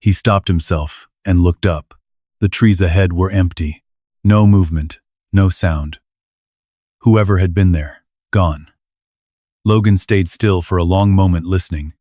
He stopped himself and looked up. The trees ahead were empty. No movement, no sound. Whoever had been there, gone. Logan stayed still for a long moment, listening.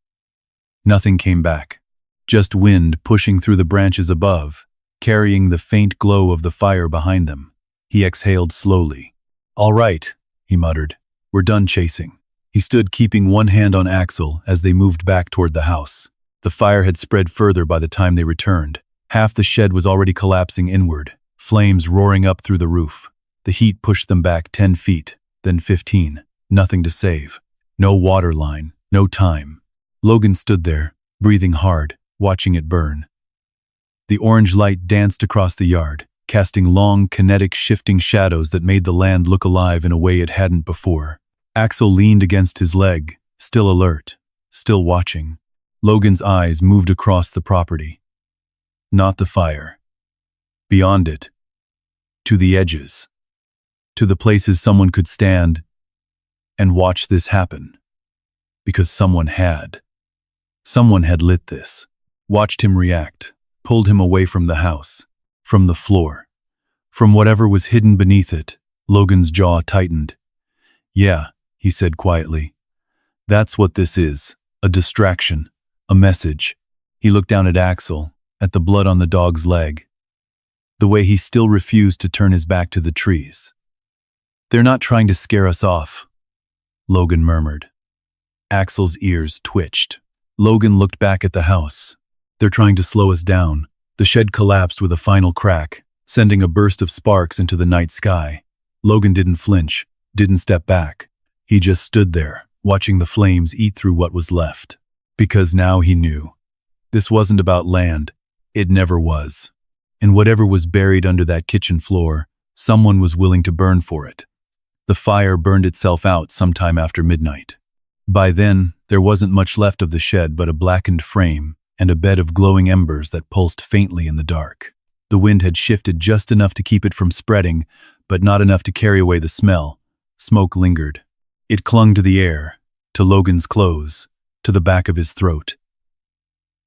Nothing came back. Just wind pushing through the branches above, carrying the faint glow of the fire behind them. He exhaled slowly. All right, he muttered. We're done chasing. He stood, keeping one hand on Axel as they moved back toward the house. The fire had spread further by the time they returned. Half the shed was already collapsing inward, flames roaring up through the roof. The heat pushed them back 10 feet, then 15. Nothing to save. No water line, no time. Logan stood there, breathing hard, watching it burn. The orange light danced across the yard, casting long, kinetic, shifting shadows that made the land look alive in a way it hadn't before. Axel leaned against his leg, still alert, still watching. Logan's eyes moved across the property. Not the fire. Beyond it. To the edges. To the places someone could stand and watch this happen. Because someone had. Someone had lit this. Watched him react. Pulled him away from the house. From the floor. From whatever was hidden beneath it. Logan's jaw tightened. "Yeah," he said quietly. "That's what this is. A distraction. A message." He looked down at Axel, at the blood on the dog's leg. The way he still refused to turn his back to the trees. "They're not trying to scare us off," Logan murmured. Axel's ears twitched. Logan looked back at the house. "They're trying to slow us down." The shed collapsed with a final crack, sending a burst of sparks into the night sky. Logan didn't flinch, didn't step back. He just stood there, watching the flames eat through what was left. Because now he knew. This wasn't about land. It never was. And whatever was buried under that kitchen floor, someone was willing to burn for it. The fire burned itself out sometime after midnight. By then, there wasn't much left of the shed but a blackened frame and a bed of glowing embers that pulsed faintly in the dark. The wind had shifted just enough to keep it from spreading, but not enough to carry away the smell. Smoke lingered. It clung to the air, to Logan's clothes, to the back of his throat.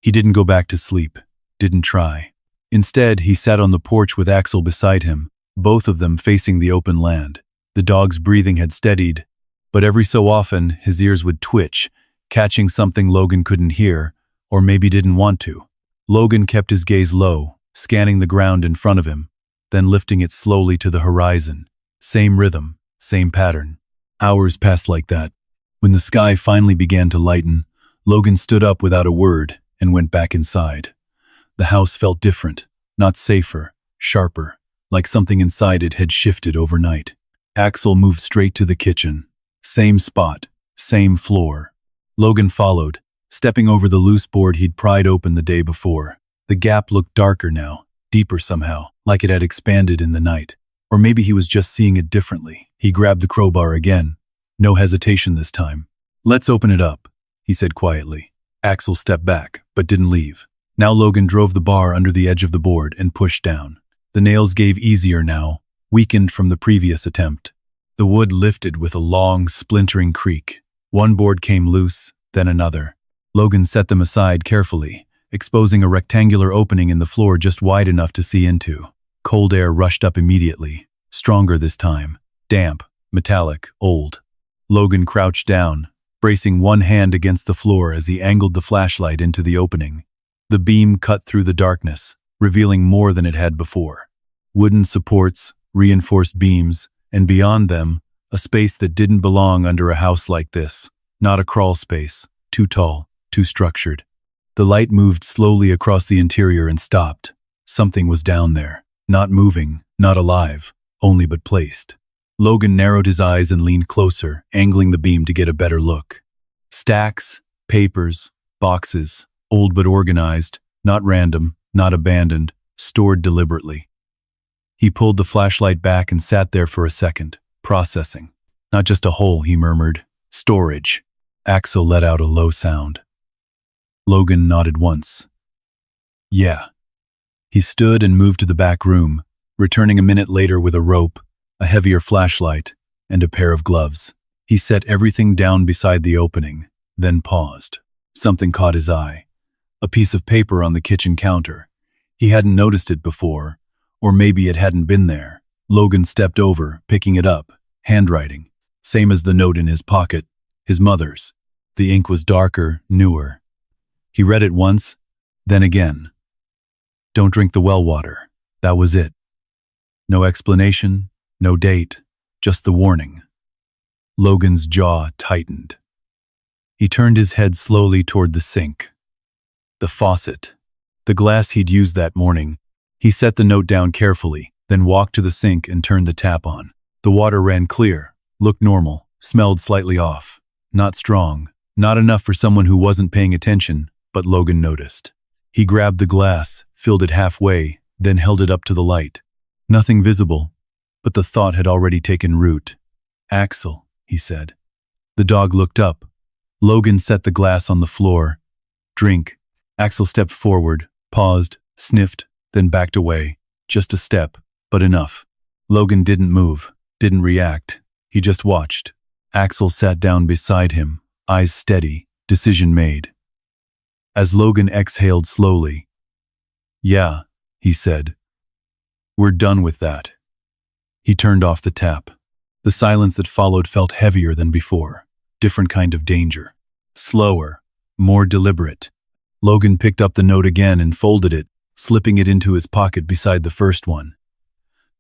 He didn't go back to sleep, didn't try. Instead, he sat on the porch with Axel beside him, both of them facing the open land. The dog's breathing had steadied, but every so often his ears would twitch, catching something Logan couldn't hear, or maybe didn't want to. Logan kept his gaze low, scanning the ground in front of him, then lifting it slowly to the horizon. Same rhythm, same pattern. Hours passed like that. When the sky finally began to lighten, Logan stood up without a word and went back inside. The house felt different, not safer, sharper, like something inside it had shifted overnight. Axel moved straight to the kitchen. Same spot, same floor. Logan followed, stepping over the loose board he'd pried open the day before. The gap looked darker now, deeper somehow, like it had expanded in the night. Or maybe he was just seeing it differently. He grabbed the crowbar again. No hesitation this time. "Let's open it up," he said quietly. Axel stepped back, but didn't leave. Now Logan drove the bar under the edge of the board and pushed down. The nails gave easier now, weakened from the previous attempt. The wood lifted with a long, splintering creak. One board came loose, then another. Logan set them aside carefully, exposing a rectangular opening in the floor just wide enough to see into. Cold air rushed up immediately, stronger this time, damp, metallic, old. Logan crouched down, bracing one hand against the floor as he angled the flashlight into the opening. The beam cut through the darkness, revealing more than it had before. Wooden supports, reinforced beams, and beyond them, a space that didn't belong under a house like this. Not a crawl space, too tall, too structured. The light moved slowly across the interior and stopped. Something was down there, not moving, not alive, only but placed. Logan narrowed his eyes and leaned closer, angling the beam to get a better look. Stacks, papers, boxes, old but organized, not random, not abandoned, stored deliberately. He pulled the flashlight back and sat there for a second, processing. "Not just a hole," he murmured. "Storage." Axel let out a low sound. Logan nodded once. "Yeah." He stood and moved to the back room, returning a minute later with a rope, a heavier flashlight, and a pair of gloves. He set everything down beside the opening, then paused. Something caught his eye. A piece of paper on the kitchen counter. He hadn't noticed it before, or maybe it hadn't been there. Logan stepped over, picking it up. Handwriting. Same as the note in his pocket. His mother's. The ink was darker, newer. He read it once, then again. "Don't drink the well water." That was it. No explanation, no date, just the warning. Logan's jaw tightened. He turned his head slowly toward the sink. The faucet. The glass he'd used that morning. He set the note down carefully, then walked to the sink and turned the tap on. The water ran clear, looked normal, smelled slightly off. Not strong, Not enough for someone who wasn't paying attention, but Logan noticed. He grabbed the glass, filled it halfway, then held it up to the light. Nothing visible, but the thought had already taken root. "Axel," he said. The dog looked up. Logan set the glass on the floor. "Drink." Axel stepped forward, paused, sniffed, then backed away. Just a step, but enough. Logan didn't move, didn't react. He just watched. Axel sat down beside him, eyes steady, decision made. As Logan exhaled slowly, "Yeah," he said. "We're done with that." He turned off the tap. The silence that followed felt heavier than before. Different kind of danger. Slower, more deliberate. Logan picked up the note again and folded it, slipping it into his pocket beside the first one.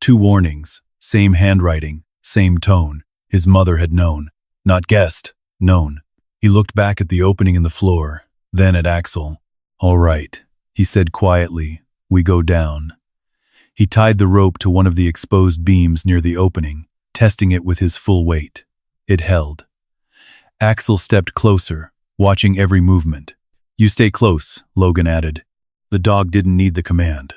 2 warnings, same handwriting, same tone. His mother had known. Not guessed, known. He looked back at the opening in the floor, then at Axel. "All right," he said quietly, "we go down." He tied the rope to one of the exposed beams near the opening, testing it with his full weight. It held. Axel stepped closer, watching every movement. "You stay close," Logan added. The dog didn't need the command.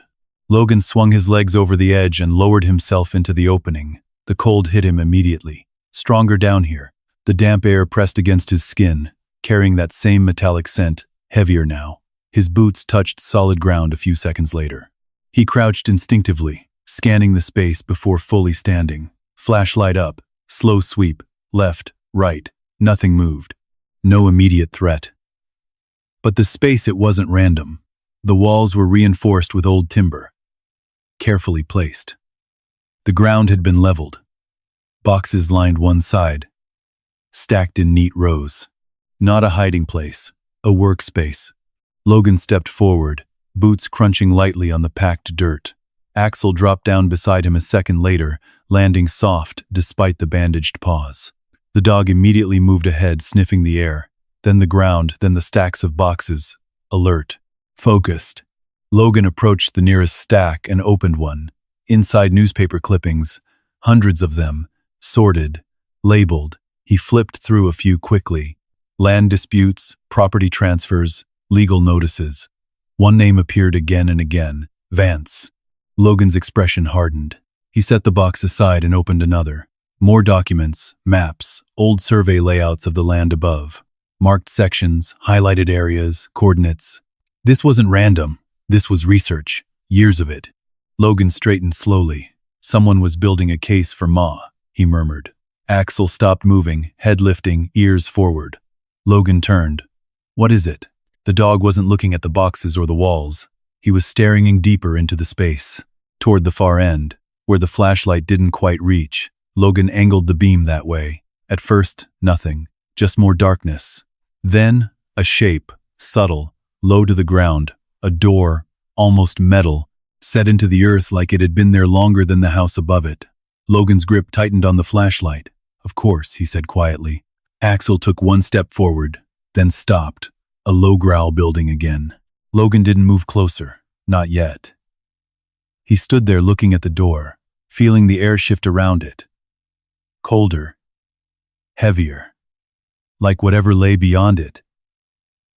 Logan swung his legs over the edge and lowered himself into the opening. The cold hit him immediately. Stronger down here. The damp air pressed against his skin, carrying that same metallic scent, heavier now. His boots touched solid ground a few seconds later. He crouched instinctively, scanning the space before fully standing. Flashlight up, slow sweep, left, right. Nothing moved. No immediate threat. But the space, it wasn't random. The walls were reinforced with old timber, carefully placed. The ground had been leveled. Boxes lined one side, stacked in neat rows. Not a hiding place, a workspace. Logan stepped forward, boots crunching lightly on the packed dirt. Axel dropped down beside him a second later, landing soft despite the bandaged paws. The dog immediately moved ahead, sniffing the air, then the ground, then the stacks of boxes. Alert. Focused. Logan approached the nearest stack and opened one. Inside, newspaper clippings, hundreds of them, sorted, labeled. He flipped through a few quickly. Land disputes, property transfers, legal notices. One name appeared again and again. Vance. Logan's expression hardened. He set the box aside and opened another. More documents, maps, old survey layouts of the land above. Marked sections, highlighted areas, coordinates. This wasn't random. This was research. Years of it. Logan straightened slowly. Someone was building a case for Ma, he murmured. Axel stopped moving, head lifting, ears forward. Logan turned. "What is it?" The dog wasn't looking at the boxes or the walls. He was staring deeper into the space, toward the far end, where the flashlight didn't quite reach. Logan angled the beam that way. At first, nothing, just more darkness. Then, a shape, subtle, low to the ground, a door, almost metal, set into the earth like it had been there longer than the house above it. Logan's grip tightened on the flashlight. "Of course," he said quietly. Axel took one step forward, then stopped, a low growl building again. Logan didn't move closer, not yet. He stood there looking at the door, feeling the air shift around it. Colder, heavier, like whatever lay beyond it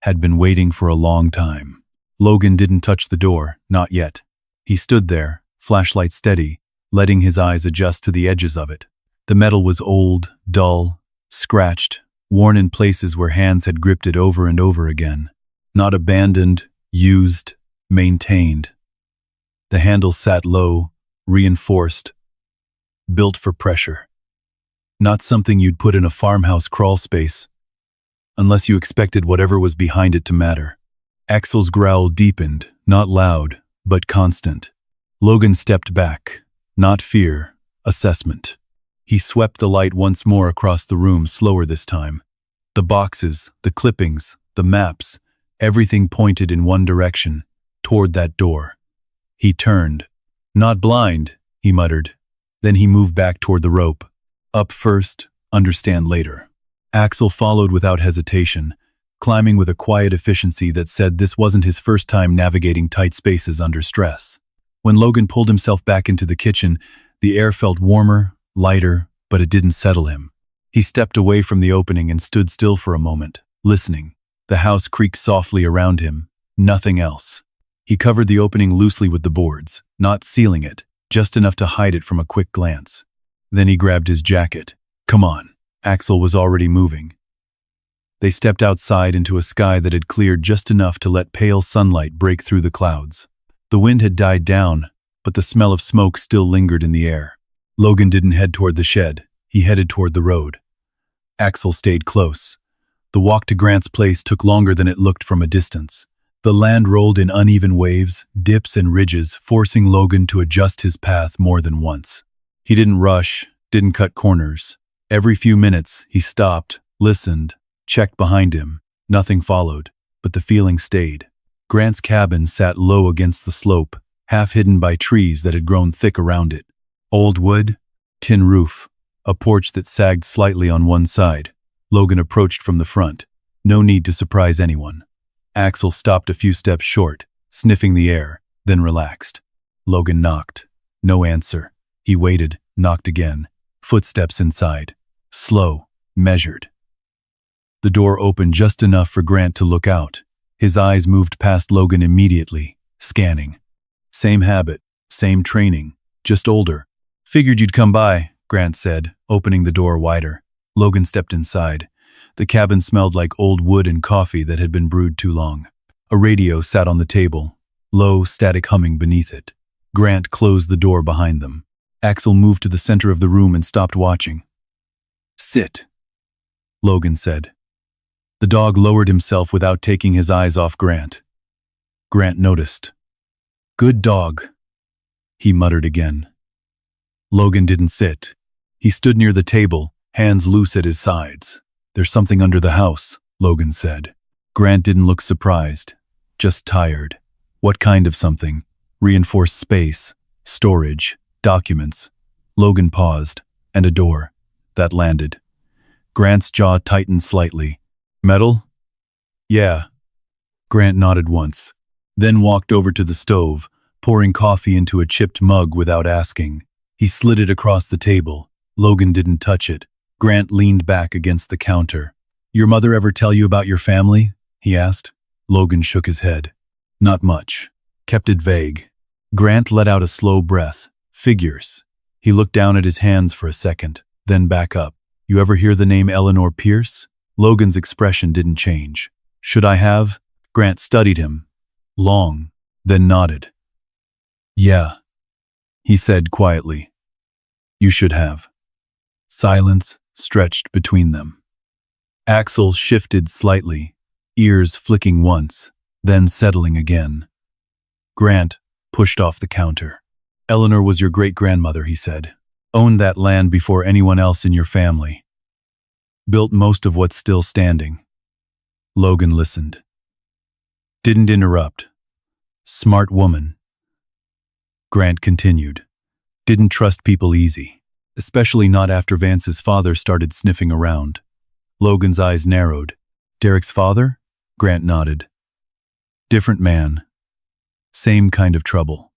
had been waiting for a long time. Logan didn't touch the door, not yet. He stood there, flashlight steady, letting his eyes adjust to the edges of it. The metal was old, dull, scratched, worn in places where hands had gripped it over and over again. Not abandoned, used, maintained. The handle sat low, reinforced, built for pressure. Not something you'd put in a farmhouse crawl space, unless you expected whatever was behind it to matter. Axel's growl deepened, not loud, but constant. Logan stepped back. Not fear, assessment. He swept the light once more across the room, slower this time. The boxes, the clippings, the maps, everything pointed in one direction, toward that door. He turned. "Not blind," he muttered. Then he moved back toward the rope. Up first, understand later. Axel followed without hesitation, climbing with a quiet efficiency that said this wasn't his first time navigating tight spaces under stress. When Logan pulled himself back into the kitchen, the air felt warmer, lighter, but it didn't settle him. He stepped away from the opening and stood still for a moment, listening. The house creaked softly around him, nothing else. He covered the opening loosely with the boards, not sealing it, just enough to hide it from a quick glance. Then he grabbed his jacket. Come on. Axel was already moving. They stepped outside into a sky that had cleared just enough to let pale sunlight break through the clouds. The wind had died down, but the smell of smoke still lingered in the air. Logan didn't head toward the shed. He headed toward the road. Axel stayed close. The walk to Grant's place took longer than it looked from a distance. The land rolled in uneven waves, dips and ridges, forcing Logan to adjust his path more than once. He didn't rush, didn't cut corners. Every few minutes, he stopped, listened, checked behind him. Nothing followed, but the feeling stayed. Grant's cabin sat low against the slope, half hidden by trees that had grown thick around it. Old wood, tin roof, a porch that sagged slightly on one side. Logan approached from the front. No need to surprise anyone. Axel stopped a few steps short, sniffing the air, then relaxed. Logan knocked. No answer. He waited, knocked again. Footsteps inside. Slow, measured. The door opened just enough for Grant to look out. His eyes moved past Logan immediately, scanning. Same habit, same training, just older. Figured you'd come by, Grant said, opening the door wider. Logan stepped inside. The cabin smelled like old wood and coffee that had been brewed too long. A radio sat on the table, low, static humming beneath it. Grant closed the door behind them. Axel moved to the center of the room and stopped watching. Sit, Logan said. The dog lowered himself without taking his eyes off Grant. Grant noticed. Good dog, he muttered again. Logan didn't sit. He stood near the table, hands loose at his sides. There's something under the house, Logan said. Grant didn't look surprised, just tired. What kind of something? Reinforced space, storage, documents. Logan paused, and a door. That landed. Grant's jaw tightened slightly. Metal? Yeah. Grant nodded once, then walked over to the stove, pouring coffee into a chipped mug without asking. He slid it across the table. Logan didn't touch it. Grant leaned back against the counter. Your mother ever tell you about your family? He asked. Logan shook his head. Not much. Kept it vague. Grant let out a slow breath. Figures. He looked down at his hands for a second, then back up. You ever hear the name Logan Pierce? Logan's expression didn't change. Should I have? Grant studied him. Long, then nodded. Yeah, he said quietly. You should have. Silence stretched between them. Axel shifted slightly, ears flicking once, then settling again. Grant pushed off the counter. Eleanor was your great-grandmother, he said. Owned that land before anyone else in your family. Built most of what's still standing. Logan listened. Didn't interrupt. Smart woman. Grant continued. Didn't trust people easy. Especially not after Vance's father started sniffing around. Logan's eyes narrowed. Derek's father? Grant nodded. Different man. Same kind of trouble.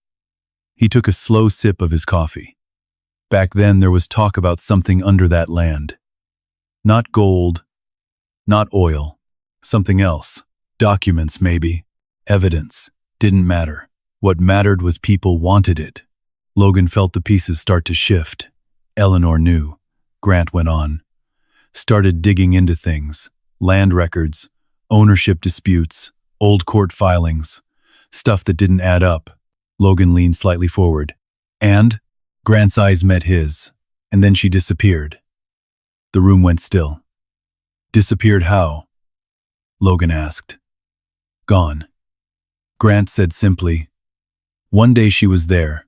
He took a slow sip of his coffee. Back then there was talk about something under that land. Not gold, not oil, something else. Documents, maybe. Evidence. Didn't matter. What mattered was people wanted it. Logan felt the pieces start to shift. Eleanor knew. Grant went on. Started digging into things. Land records, ownership disputes, old court filings, stuff that didn't add up. Logan leaned slightly forward. And? Grant's eyes met his, and then she disappeared. The room went still. Disappeared how? Logan asked. Gone. Grant said simply. One day she was there.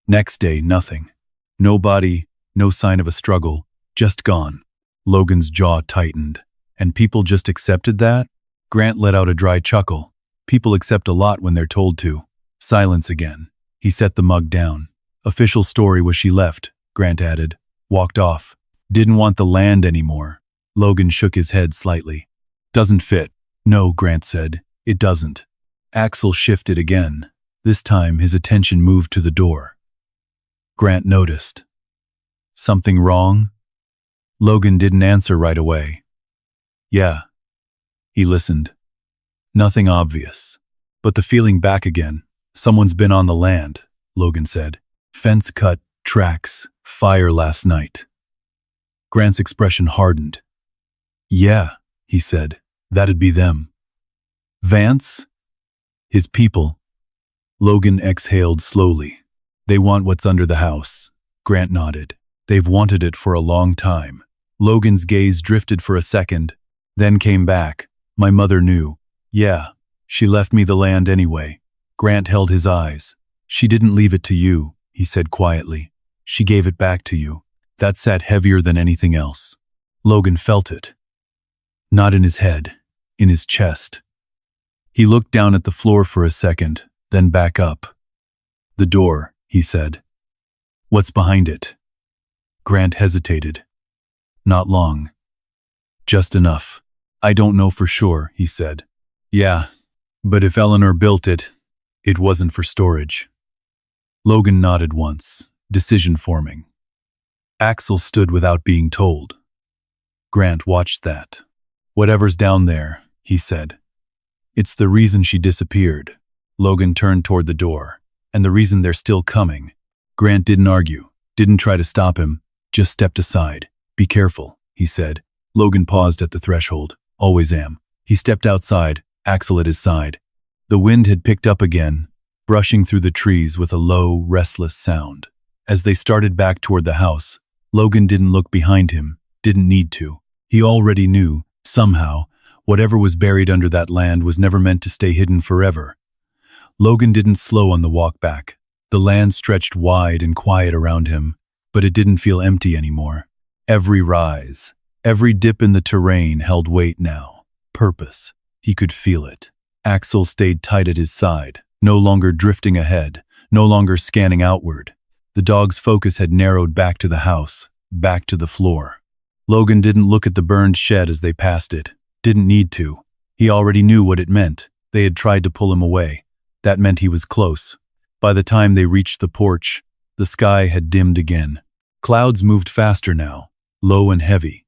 Next day, nothing. No body, no sign of a struggle, just gone. Logan's jaw tightened. And people just accepted that? Grant let out a dry chuckle. People accept a lot when they're told to. Silence again. He set the mug down. Official story was she left, Grant added. Walked off. Didn't want the land anymore. Logan shook his head slightly. Doesn't fit. No, Grant said. It doesn't. Axel shifted again. This time his attention moved to the door. Grant noticed. Something wrong? Logan didn't answer right away. Yeah. He listened. Nothing obvious. But the feeling back again. Someone's been on the land, Logan said. Fence cut, tracks, fire last night. Grant's expression hardened. Yeah, he said. That'd be them. Vance? His people. Logan exhaled slowly. They want what's under the house. Grant nodded. They've wanted it for a long time. Logan's gaze drifted for a second, then came back. My mother knew. Yeah, she left me the land anyway. Grant held his eyes. She didn't leave it to you, he said quietly. She gave it back to you. That sat heavier than anything else. Logan felt it. Not in his head, in his chest. He looked down at the floor for a second, then back up. The door, he said. What's behind it? Grant hesitated. Not long. Just enough. I don't know for sure, he said. Yeah, but if Eleanor built it, it wasn't for storage. Logan nodded once, decision forming. Axel stood without being told. Grant watched that. Whatever's down there, he said. It's the reason she disappeared. Logan turned toward the door. And the reason they're still coming. Grant didn't argue, didn't try to stop him, just stepped aside. Be careful, he said. Logan paused at the threshold. Always am. He stepped outside, Axel at his side. The wind had picked up again, brushing through the trees with a low, restless sound. As they started back toward the house, Logan didn't look behind him, didn't need to. He already knew, somehow, whatever was buried under that land was never meant to stay hidden forever. Logan didn't slow on the walk back. The land stretched wide and quiet around him, but it didn't feel empty anymore. Every rise, every dip in the terrain held weight now, purpose. He could feel it. Axel stayed tight at his side, no longer drifting ahead, no longer scanning outward. The dog's focus had narrowed back to the house, back to the floor. Logan didn't look at the burned shed as they passed it. Didn't need to. He already knew what it meant. They had tried to pull him away. That meant he was close. By the time they reached the porch, the sky had dimmed again. Clouds moved faster now, low and heavy,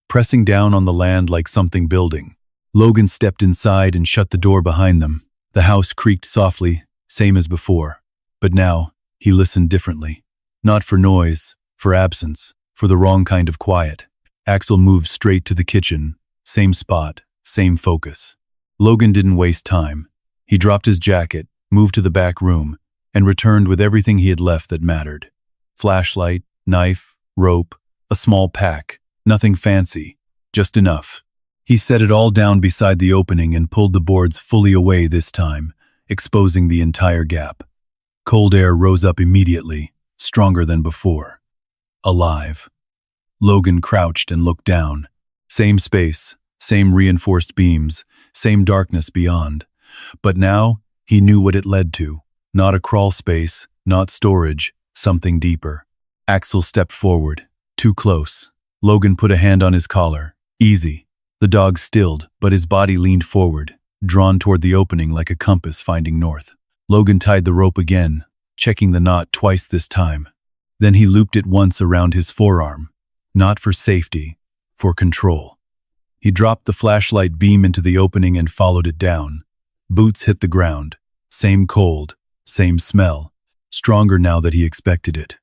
pressing down on the land like something building. Logan stepped inside and shut the door behind them. The house creaked softly, same as before. But now, he listened differently. Not for noise, for absence, for the wrong kind of quiet. Axel moved straight to the kitchen. Same spot, same focus. Logan didn't waste time. He dropped his jacket, moved to the back room, and returned with everything he had left that mattered. Flashlight, knife, rope, a small pack. Nothing fancy, just enough. He set it all down beside the opening and pulled the boards fully away this time, exposing the entire gap. Cold air rose up immediately, stronger than before. Alive. Logan crouched and looked down. Same space, same reinforced beams, same darkness beyond. But now, he knew what it led to. Not a crawl space, not storage, something deeper. Axel stepped forward, too close. Logan put a hand on his collar. Easy. The dog stilled, but his body leaned forward, drawn toward the opening like a compass finding north. Logan tied the rope again, checking the knot twice this time. Then he looped it once around his forearm. Not for safety, for control. He dropped the flashlight beam into the opening and followed it down. Boots hit the ground. Same cold, same smell. Stronger now that he expected it.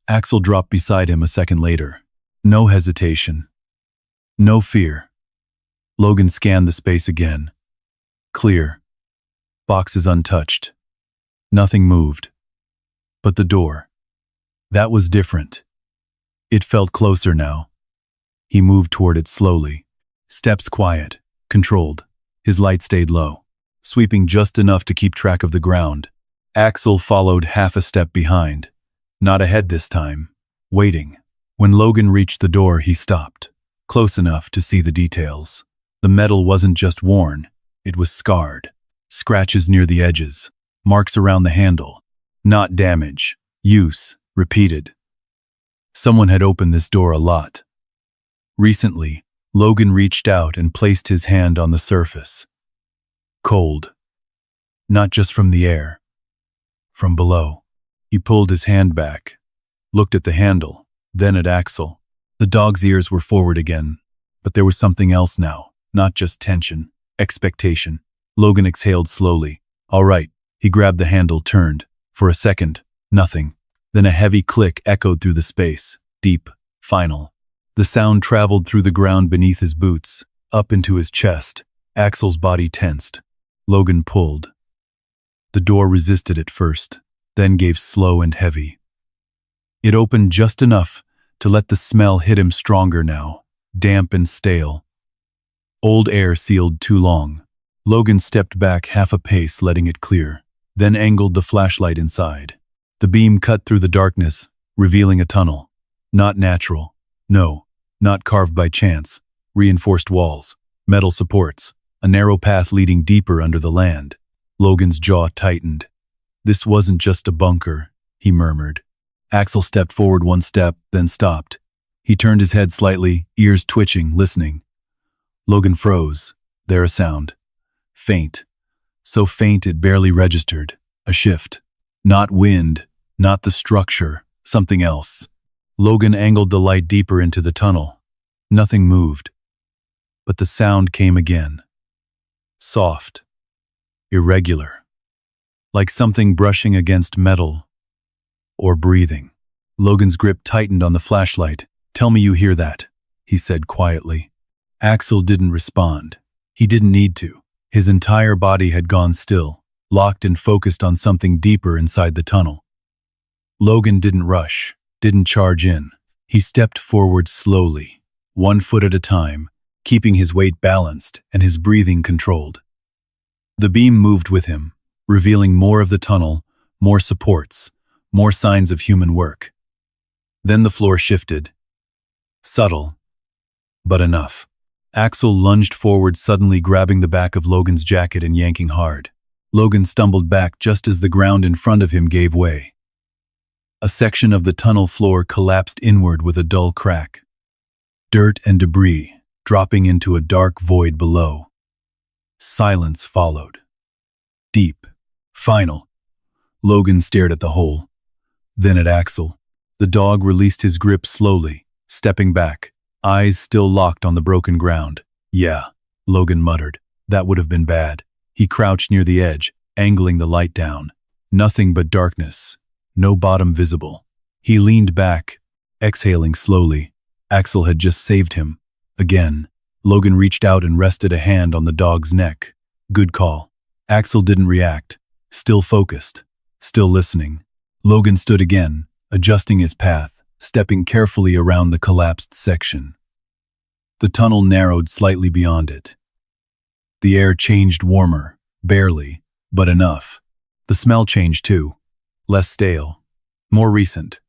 Axel dropped beside him a second later. No hesitation. No fear. Logan scanned the space again. Clear. Boxes untouched. Nothing moved. But the door. That was different. It felt closer now. He moved toward it slowly. Steps quiet, controlled. His light stayed low, sweeping just enough to keep track of the ground. Axel followed half a step behind. Not ahead this time. Waiting. When Logan reached the door, he stopped, close enough to see the details. The metal wasn't just worn, it was scarred. Scratches near the edges, marks around the handle. Not damage, use, repeated. Someone had opened this door a lot. Recently, Logan reached out and placed his hand on the surface. Cold. Not just from the air. From below. He pulled his hand back, looked at the handle, then at Axel. The dog's ears were forward again, but there was something else now. not just tension, expectation. Logan exhaled slowly. All right. He grabbed the handle, turned. For a second, nothing. Then a heavy click echoed through the space. Deep, final. The sound traveled through the ground beneath his boots, up into his chest. Axel's body tensed. Logan pulled. The door resisted at first, then gave slow and heavy. It opened just enough to let the smell hit him stronger now, damp and stale. Old air sealed too long. Logan stepped back half a pace, letting it clear, then angled the flashlight inside. The beam cut through the darkness, revealing a tunnel. Not natural. No, not carved by chance. Reinforced walls, metal supports, a narrow path leading deeper under the land. Logan's jaw tightened. This wasn't just a bunker, he murmured. Axel stepped forward one step, then stopped. He turned his head slightly, ears twitching, listening. Logan froze. There a sound. Faint. So faint it barely registered. A shift. Not wind, not the structure, something else. Logan angled the light deeper into the tunnel. Nothing moved. But the sound came again. Soft. Irregular. Like something brushing against metal. Or breathing. Logan's grip tightened on the flashlight. Tell me you hear that, he said quietly. Axel didn't respond. He didn't need to. His entire body had gone still, locked and focused on something deeper inside the tunnel. Logan didn't rush, didn't charge in. He stepped forward slowly, 1 foot at a time, keeping his weight balanced and his breathing controlled. The beam moved with him, revealing more of the tunnel, more supports, more signs of human work. Then the floor shifted. Subtle, but enough. Axel lunged forward, suddenly grabbing the back of Logan's jacket and yanking hard. Logan stumbled back just as the ground in front of him gave way. A section of the tunnel floor collapsed inward with a dull crack. Dirt and debris dropping into a dark void below. Silence followed. Deep. Final. Logan stared at the hole. Then at Axel. The dog released his grip slowly, stepping back, eyes still locked on the broken ground. Yeah, Logan muttered. That would have been bad. He crouched near the edge, angling the light down. Nothing but darkness. No bottom visible. He leaned back, exhaling slowly. Axel had just saved him. Again, Logan reached out and rested a hand on the dog's neck. Good call. Axel didn't react. Still focused. Still listening. Logan stood again, adjusting his path, stepping carefully around the collapsed section. The tunnel narrowed slightly beyond it. The air changed warmer, barely, but enough. The smell changed too. Less stale. More recent.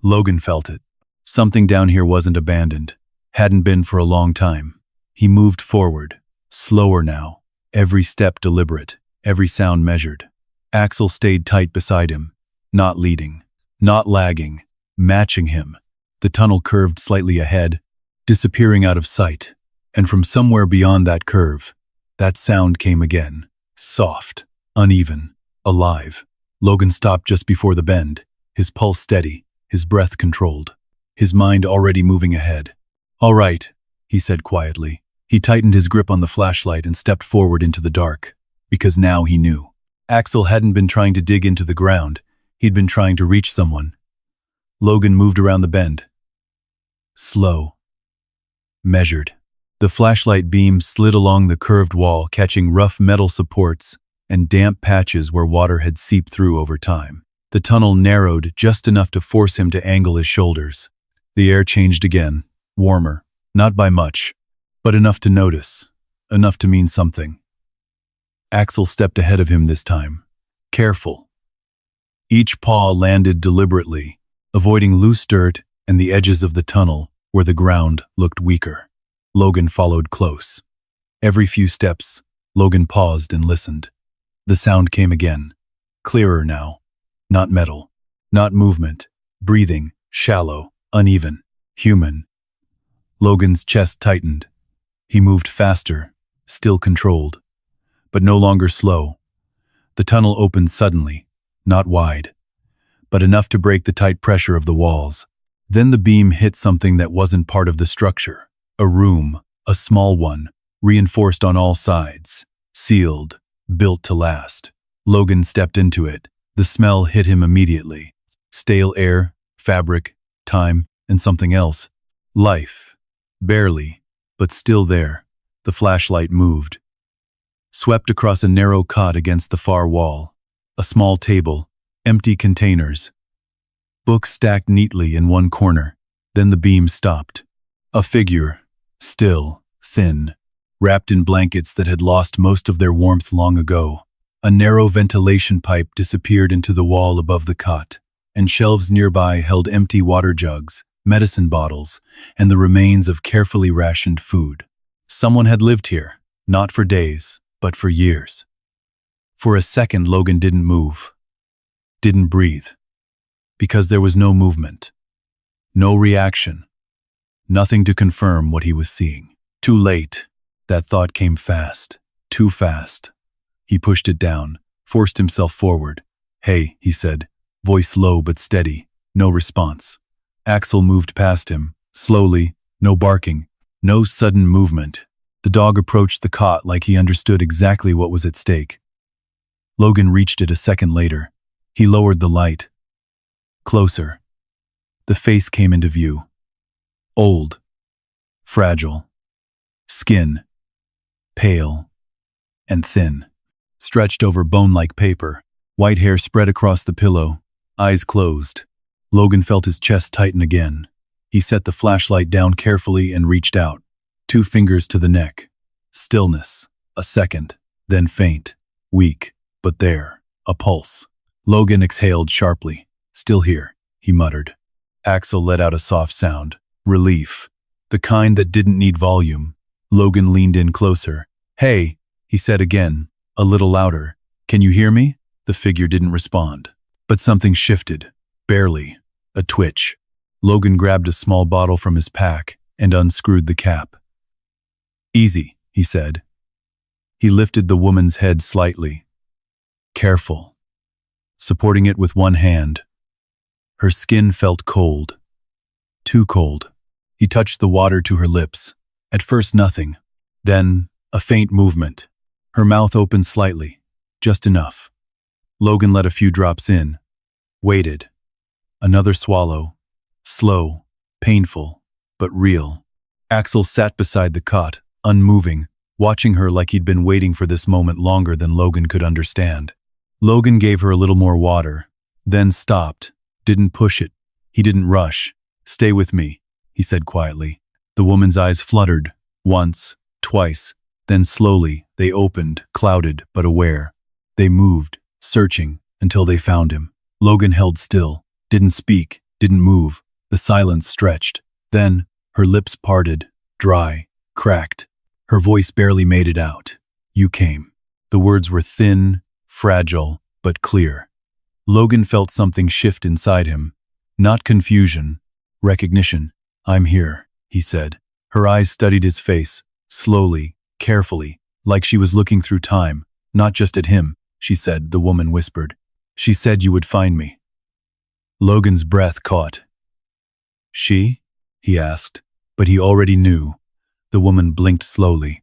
Logan felt it. Something down here wasn't abandoned. Hadn't been for a long time. He moved forward. Slower now. Every step deliberate. Every sound measured. Axel stayed tight beside him. Not leading. Not lagging. Matching him. The tunnel curved slightly ahead, disappearing out of sight. And from somewhere beyond that curve, that sound came again. Soft. Uneven. Alive. Logan stopped just before the bend, his pulse steady, his breath controlled, his mind already moving ahead. All right, he said quietly. He tightened his grip on the flashlight and stepped forward into the dark, because now he knew. Axel hadn't been trying to dig into the ground, he'd been trying to reach someone. Logan moved around the bend. Slow. Measured. The flashlight beam slid along the curved wall, catching rough metal supports and damp patches where water had seeped through over time. The tunnel narrowed just enough to force him to angle his shoulders. The air changed again, warmer, not by much, but enough to notice, enough to mean something. Axel stepped ahead of him this time, careful. Each paw landed deliberately, avoiding loose dirt and the edges of the tunnel where the ground looked weaker. Logan followed close. Every few steps, Logan paused and listened. The sound came again, clearer now. Not metal, not movement, breathing, shallow, uneven, human. Logan's chest tightened. He moved faster, still controlled, but no longer slow. The tunnel opened suddenly, not wide, but enough to break the tight pressure of the walls. Then the beam hit something that wasn't part of the structure. A room, a small one, reinforced on all sides, sealed, built to last. Logan stepped into it. The smell hit him immediately. Stale air, fabric, time, and something else. Life. Barely, but still there. The flashlight moved. Swept across a narrow cot against the far wall. A small table, empty containers. Books stacked neatly in one corner. Then the beam stopped. A figure, still, thin, wrapped in blankets that had lost most of their warmth long ago. A narrow ventilation pipe disappeared into the wall above the cot, and shelves nearby held empty water jugs, medicine bottles, and the remains of carefully rationed food. Someone had lived here, not for days, but for years. For a second, Logan didn't move, didn't breathe, because there was no movement, no reaction, nothing to confirm what he was seeing. Too late. That thought came fast, too fast. He pushed it down, forced himself forward. "Hey," he said, voice low but steady. No response. Axel moved past him, slowly, no barking, no sudden movement. The dog approached the cot like he understood exactly what was at stake. Logan reached it a second later. He lowered the light. Closer. The face came into view. Old. Fragile. Skin. Pale. And thin. Stretched over bone-like paper. White hair spread across the pillow. Eyes closed. Logan felt his chest tighten again. He set the flashlight down carefully and reached out. 2 fingers to the neck. Stillness. A second. Then faint. Weak. But there. A pulse. Logan exhaled sharply. "Still here," he muttered. Axel let out a soft sound. Relief. The kind that didn't need volume. Logan leaned in closer. "Hey," he said again, a little louder. "Can you hear me?" The figure didn't respond. But something shifted. Barely. A twitch. Logan grabbed a small bottle from his pack and unscrewed the cap. "Easy," he said. He lifted the woman's head slightly. Careful. Supporting it with one hand. Her skin felt cold. Too cold. He touched the water to her lips. At first nothing. Then, a faint movement. Her mouth opened slightly. Just enough. Logan let a few drops in. Waited. Another swallow. Slow. Painful. But real. Axel sat beside the cot, unmoving, watching her like he'd been waiting for this moment longer than Logan could understand. Logan gave her a little more water, then stopped, didn't push it. He didn't rush. "Stay with me," he said quietly. The woman's eyes fluttered, once, twice, then slowly they opened, clouded but aware. They moved, searching, until they found him. Logan held still, didn't speak, didn't move. The silence stretched. Then, her lips parted, dry, cracked. Her voice barely made it out. "You came." The words were thin, fragile, but clear. Logan felt something shift inside him. Not confusion, recognition. "I'm here," he said. Her eyes studied his face, slowly, carefully, like she was looking through time. "Not just at him," she said, the woman whispered. "She said you would find me." Logan's breath caught. "She?" he asked, but he already knew. The woman blinked slowly.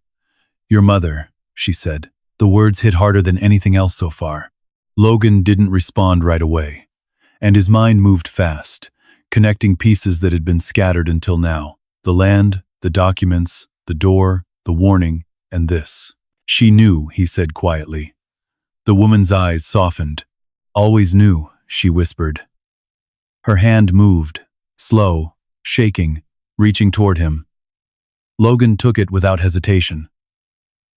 "Your mother," she said. The words hit harder than anything else so far. Logan didn't respond right away, and his mind moved fast, connecting pieces that had been scattered until now. The land, the documents, the door, the warning, and this. "She knew," he said quietly. The woman's eyes softened. "Always knew," she whispered. Her hand moved, slow, shaking, reaching toward him. Logan took it without hesitation.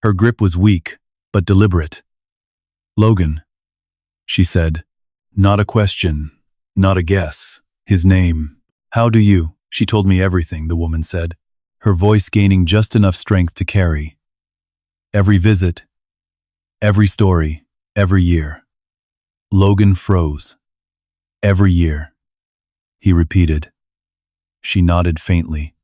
Her grip was weak, but deliberate. "Logan," she said. Not a question, not a guess. His name. "How do you?" "She told me everything," the woman said, her voice gaining just enough strength to carry. "Every visit, every story, every year." Logan froze. "Every year," he repeated. She nodded faintly.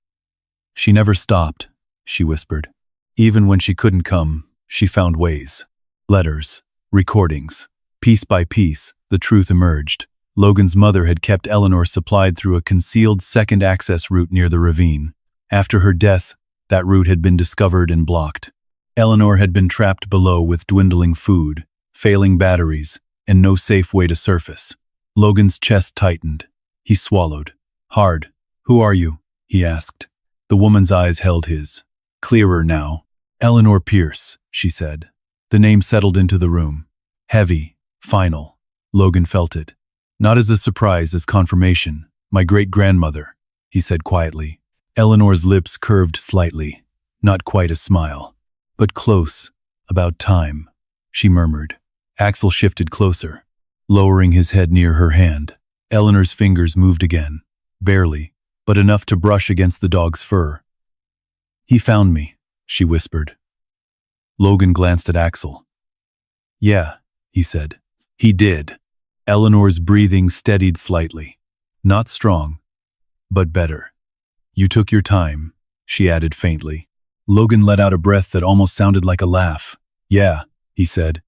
"She never stopped," she whispered. "Even when she couldn't come, she found ways. Letters, recordings. Piece by piece, the truth emerged. Logan's mother had kept Eleanor supplied through a concealed second access route near the ravine. After her death, That route had been discovered and blocked. Eleanor had been trapped below with dwindling food, failing batteries, and no safe way to surface. Logan's chest tightened. He swallowed. Hard. "Who are you?" he asked. The woman's eyes held his. Clearer now. "Eleanor Pierce," she said. The name settled into the room. Heavy. Final. Logan felt it. "Not as a surprise, as confirmation. My great-grandmother," he said quietly. Eleanor's lips curved slightly. Not quite a smile. "But close. About time," she murmured. Axel shifted closer, lowering his head near her hand. Eleanor's fingers moved again. Barely, but enough to brush against the dog's fur. "He found me," she whispered. Logan glanced at Axel. "Yeah," he said. "He did." Eleanor's breathing steadied slightly. Not strong, but better. "You took your time," she added faintly. Logan let out a breath that almost sounded like a laugh. "Yeah," he said.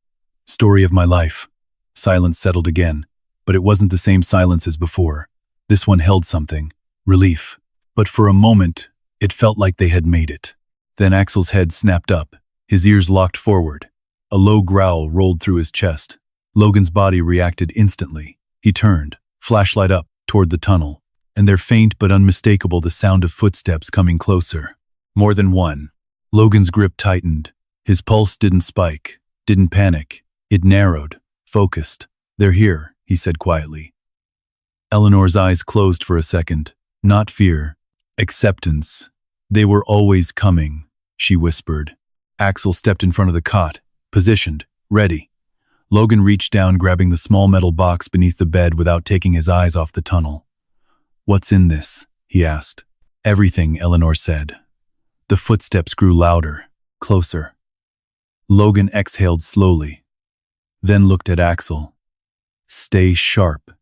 "Story of my life." Silence settled again, but it wasn't the same silence as before. This one held something. Relief. But for a moment, it felt like they had made it. Then Axel's head snapped up, his ears locked forward. A low growl rolled through his chest. Logan's body reacted instantly. He turned, flashlight up, toward the tunnel, and there faint but unmistakable the sound of footsteps coming closer. More than one. Logan's grip tightened. His pulse didn't spike, didn't panic. It narrowed, focused. "They're here," he said quietly. Eleanor's eyes closed for a second. Not fear. Acceptance. "They were always coming," she whispered. Axel stepped in front of the cot, positioned, ready. Logan reached down, grabbing the small metal box beneath the bed without taking his eyes off the tunnel. "What's in this?" he asked. "Everything," Eleanor said. The footsteps grew louder, closer. Logan exhaled slowly, then looked at Axel. "Stay sharp."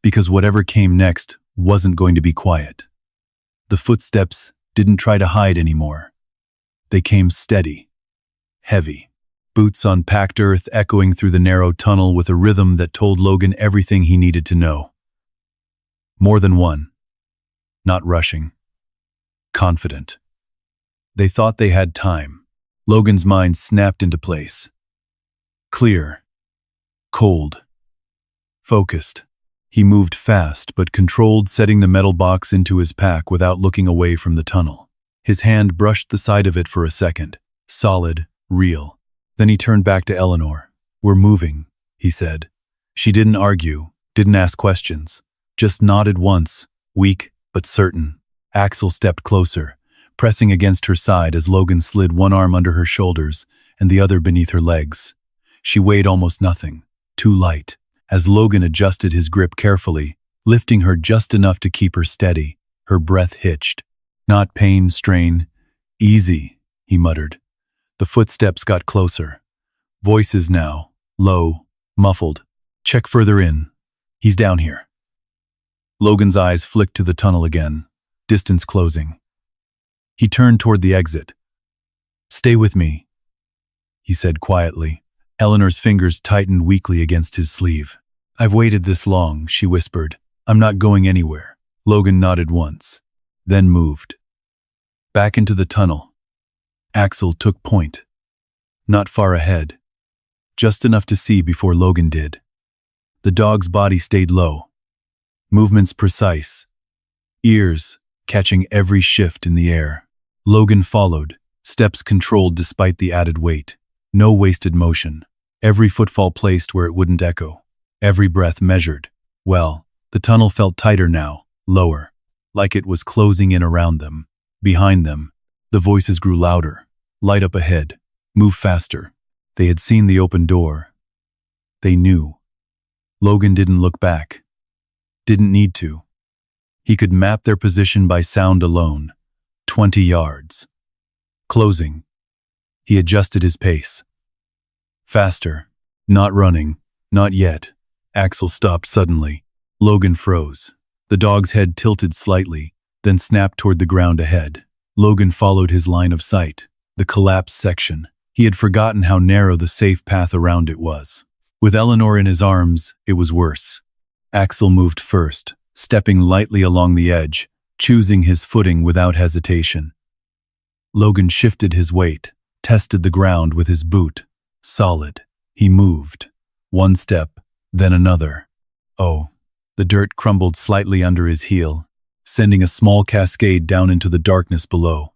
Because whatever came next wasn't going to be quiet. The footsteps didn't try to hide anymore. They came steady, heavy. Boots on packed earth echoing through the narrow tunnel with a rhythm that told Logan everything he needed to know. More than one. Not rushing. Confident. They thought they had time. Logan's mind snapped into place. Clear. Cold. Focused. He moved fast but controlled, setting the metal box into his pack without looking away from the tunnel. His hand brushed the side of it for a second. Solid, real. Then he turned back to Eleanor. "We're moving," he said. She didn't argue, didn't ask questions. Just nodded once, weak but certain. Axel stepped closer, pressing against her side as Logan slid one arm under her shoulders and the other beneath her legs. She weighed almost nothing, too light. As Logan adjusted his grip carefully, lifting her just enough to keep her steady, her breath hitched. "Not pain, strain. Easy," he muttered. The footsteps got closer. Voices now, low, muffled. "Check further in. He's down here." Logan's eyes flicked to the tunnel again, distance closing. He turned toward the exit. "Stay with me," he said quietly. Eleanor's fingers tightened weakly against his sleeve. "I've waited this long," she whispered. "I'm not going anywhere." Logan nodded once, then moved. Back into the tunnel. Axel took point. Not far ahead. Just enough to see before Logan did. The dog's body stayed low. Movements precise. Ears catching every shift in the air. Logan followed, steps controlled despite the added weight. No wasted motion. Every footfall placed where it wouldn't echo. Every breath measured. Well, the tunnel felt tighter now, lower, like it was closing in around them. Behind them, the voices grew louder. "Light up ahead. Move faster." They had seen the open door. They knew. Logan didn't look back. Didn't need to. He could map their position by sound alone. 20 yards. Closing. He adjusted his pace. Faster. Not running. Not yet. Axel stopped suddenly. Logan froze. The dog's head tilted slightly, then snapped toward the ground ahead. Logan followed his line of sight. The collapsed section. He had forgotten how narrow the safe path around it was. With Eleanor in his arms, it was worse. Axel moved first, stepping lightly along the edge, choosing his footing without hesitation. Logan shifted his weight, tested the ground with his boot. Solid. He moved. One step, then another. Oh. The dirt crumbled slightly under his heel, sending a small cascade down into the darkness below.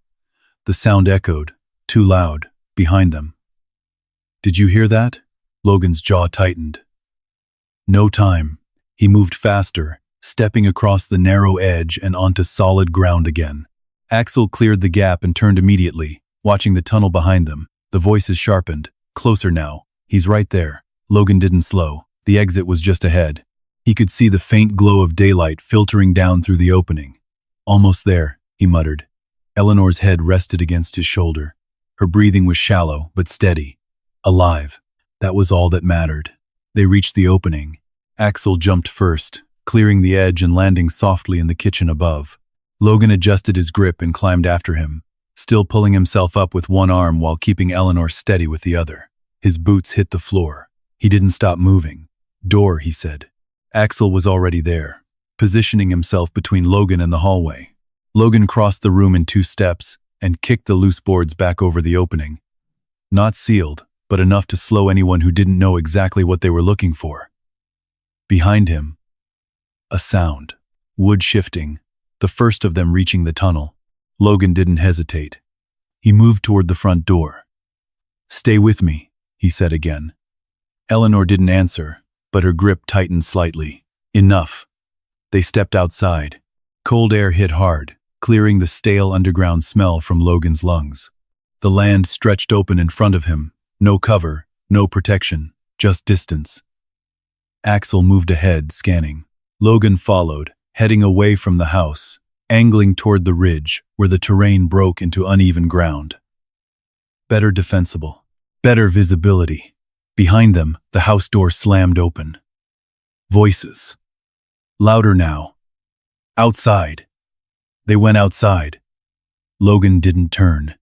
The sound echoed, too loud, behind them. Did you hear that? Logan's jaw tightened. No time. He moved faster, stepping across the narrow edge and onto solid ground again. Axel cleared the gap and turned immediately, watching the tunnel behind them. The voices sharpened. Closer now. He's right there. Logan didn't slow. The exit was just ahead. He could see the faint glow of daylight filtering down through the opening. Almost there, he muttered. Eleanor's head rested against his shoulder. Her breathing was shallow, but steady. Alive. That was all that mattered. They reached the opening. Axel jumped first, clearing the edge and landing softly in the kitchen above. Logan adjusted his grip and climbed after him, still pulling himself up with one arm while keeping Eleanor steady with the other. His boots hit the floor. He didn't stop moving. Door, he said. Axel was already there, positioning himself between Logan and the hallway. Logan crossed the room in 2 steps and kicked the loose boards back over the opening. Not sealed, but enough to slow anyone who didn't know exactly what they were looking for. Behind him, a sound. Wood shifting, the first of them reaching the tunnel. Logan didn't hesitate. He moved toward the front door. "Stay with me," he said again. Eleanor didn't answer, but her grip tightened slightly. Enough. They stepped outside. Cold air hit hard, clearing the stale underground smell from Logan's lungs. The land stretched open in front of him. No cover, no protection, just distance. Axel moved ahead, scanning. Logan followed, heading away from the house, angling toward the ridge where the terrain broke into uneven ground. Better defensible. Better visibility. Behind them, the house door slammed open. Voices. Louder now. Outside. They went outside. Logan didn't turn.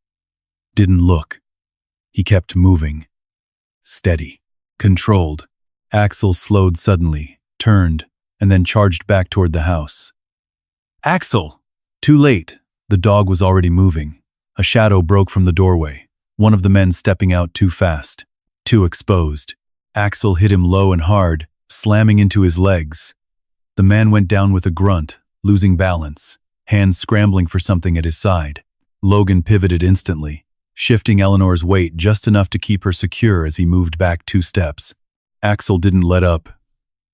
Didn't look. He kept moving. Steady. Controlled. Axel slowed suddenly, turned, and then charged back toward the house. Axel! Too late. The dog was already moving. A shadow broke from the doorway, one of the men stepping out too fast. Too exposed. Axel hit him low and hard, slamming into his legs. The man went down with a grunt, losing balance, hands scrambling for something at his side. Logan pivoted instantly, shifting Eleanor's weight just enough to keep her secure as he moved back 2 steps. Axel didn't let up.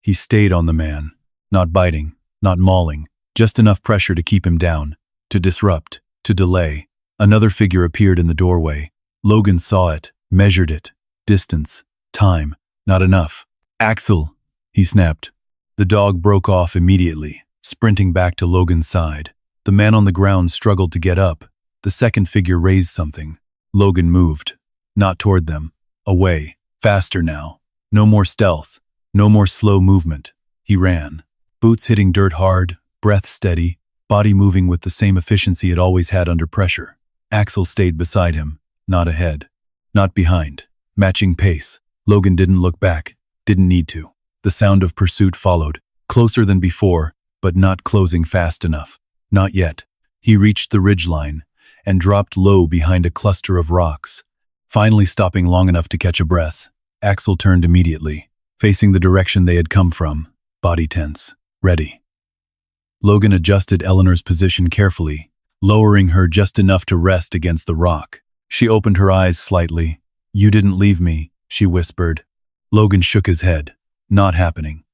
He stayed on the man, not biting, not mauling, just enough pressure to keep him down, to disrupt, to delay. Another figure appeared in the doorway. Logan saw it, measured it. Distance, time, not enough. Axel, he snapped. The dog broke off immediately, sprinting back to Logan's side. The man on the ground struggled to get up. The second figure raised something. Logan moved. Not toward them. Away. Faster now. No more stealth. No more slow movement. He ran. Boots hitting dirt hard, breath steady, body moving with the same efficiency it always had under pressure. Axel stayed beside him, not ahead. Not behind. Matching pace. Logan didn't look back. Didn't need to. The sound of pursuit followed. Closer than before, but not closing fast enough. Not yet. He reached the ridgeline and dropped low behind a cluster of rocks, finally stopping long enough to catch a breath. Axel turned immediately, facing the direction they had come from, body tense, ready. Logan adjusted Eleanor's position carefully, lowering her just enough to rest against the rock. She opened her eyes slightly. "You didn't leave me," she whispered. Logan shook his head. Not happening.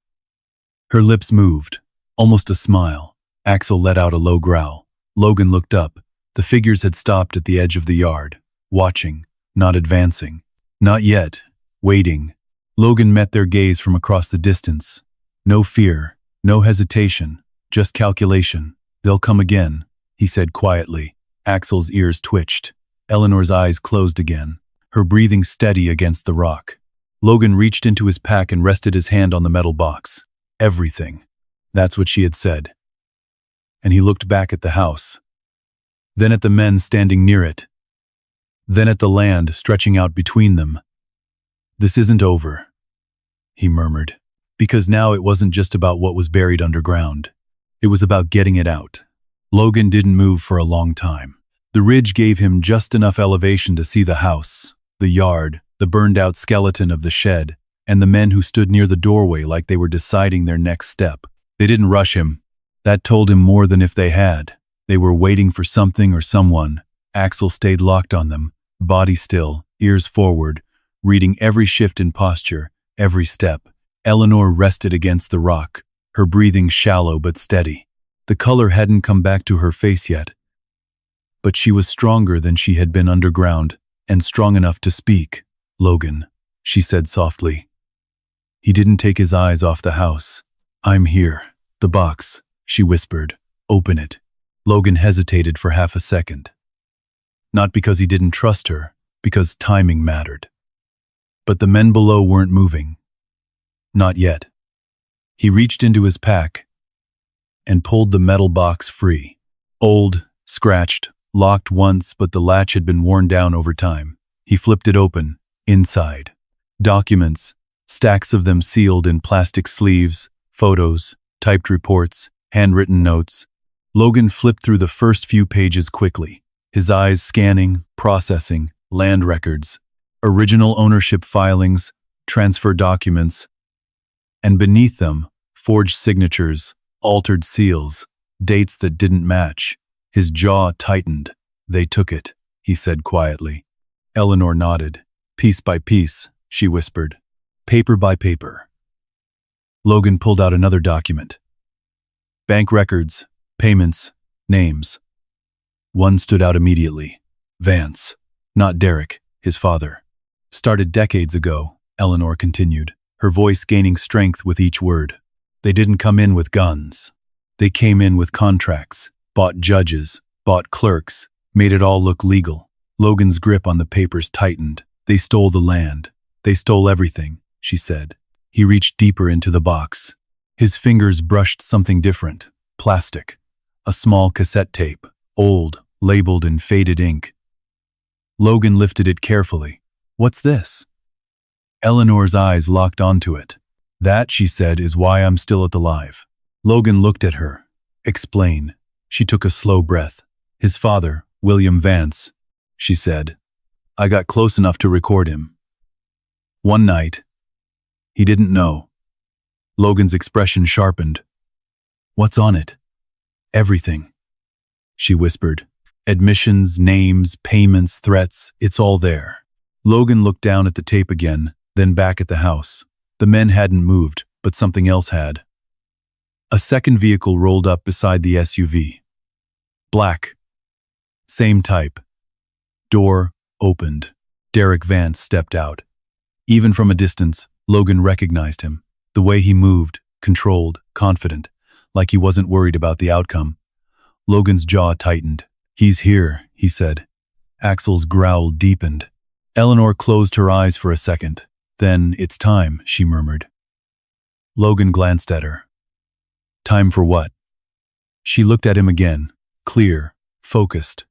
Her lips moved, almost a smile. Axel let out a low growl. Logan looked up. The figures had stopped at the edge of the yard, watching, not advancing. Not yet. Waiting. Logan met their gaze from across the distance. No fear, no hesitation, just calculation. "They'll come again," he said quietly. Axel's ears twitched. Eleanor's eyes closed again, her breathing steady against the rock. Logan reached into his pack and rested his hand on the metal box. Everything. That's what she had said. And he looked back at the house. Then at the men standing near it. Then at the land stretching out between them. "This isn't over," he murmured. Because now it wasn't just about what was buried underground. It was about getting it out. Logan didn't move for a long time. The ridge gave him just enough elevation to see the house, the yard, the burned-out skeleton of the shed, and the men who stood near the doorway like they were deciding their next step. They didn't rush him. That told him more than if they had. They were waiting for something or someone. Axel stayed locked on them, body still, ears forward, reading every shift in posture, every step. Eleanor rested against the rock, her breathing shallow but steady. The color hadn't come back to her face yet, but she was stronger than she had been underground, and strong enough to speak. "Logan," she said softly. He didn't take his eyes off the house. "I'm here." "The box," she whispered. "Open it." Logan hesitated for half a second. Not because he didn't trust her, because timing mattered. But the men below weren't moving. Not yet. He reached into his pack and pulled the metal box free. Old, scratched, locked once, but the latch had been worn down over time. He flipped it open. Inside, documents, stacks of them sealed in plastic sleeves, photos, typed reports, handwritten notes. Logan flipped through the first few pages quickly, his eyes scanning, processing, land records, original ownership filings, transfer documents, and beneath them, forged signatures, altered seals, dates that didn't match. His jaw tightened. "They took it," he said quietly. Eleanor nodded. "Piece by piece," she whispered. "Paper by paper." Logan pulled out another document. Bank records, payments, names. One stood out immediately. Vance. Not Derek, his father. "Started decades ago," Eleanor continued, her voice gaining strength with each word. "They didn't come in with guns. They came in with contracts, bought judges, bought clerks, made it all look legal." Logan's grip on the papers tightened. "They stole the land. They stole everything," she said. He reached deeper into the box. His fingers brushed something different. Plastic. A small cassette tape. Old, labeled in faded ink. Logan lifted it carefully. "What's this?" Eleanor's eyes locked onto it. "That," she said, "is why I'm still alive." Logan looked at her. "Explain." She took a slow breath. "His father, William Vance," she said. "I got close enough to record him. One night, he didn't know." Logan's expression sharpened. "What's on it?" "Everything," she whispered. "Admissions, names, payments, threats, it's all there." Logan looked down at the tape again, then back at the house. The men hadn't moved, but something else had. A second vehicle rolled up beside the SUV. Black. Same type. Door opened. Derek Vance stepped out. Even from a distance, Logan recognized him. The way he moved, controlled, confident, like he wasn't worried about the outcome. Logan's jaw tightened. "He's here," he said. Axel's growl deepened. Eleanor closed her eyes for a second. Then, "It's time," she murmured. Logan glanced at her. "Time for what?" She looked at him again, clear, focused.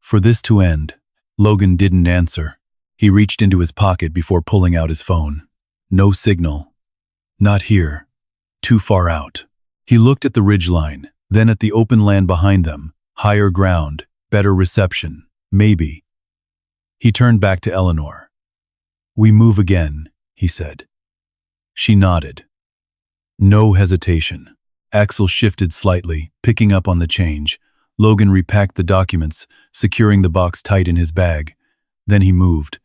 "For this to end." Logan didn't answer. He reached into his pocket before pulling out his phone. No signal. Not here. Too far out. He looked at the ridgeline, then at the open land behind them. Higher ground, better reception, maybe. He turned back to Eleanor. "We move again," he said. She nodded. No hesitation. Axel shifted slightly, picking up on the change. Logan repacked the documents, securing the box tight in his bag. Then he moved.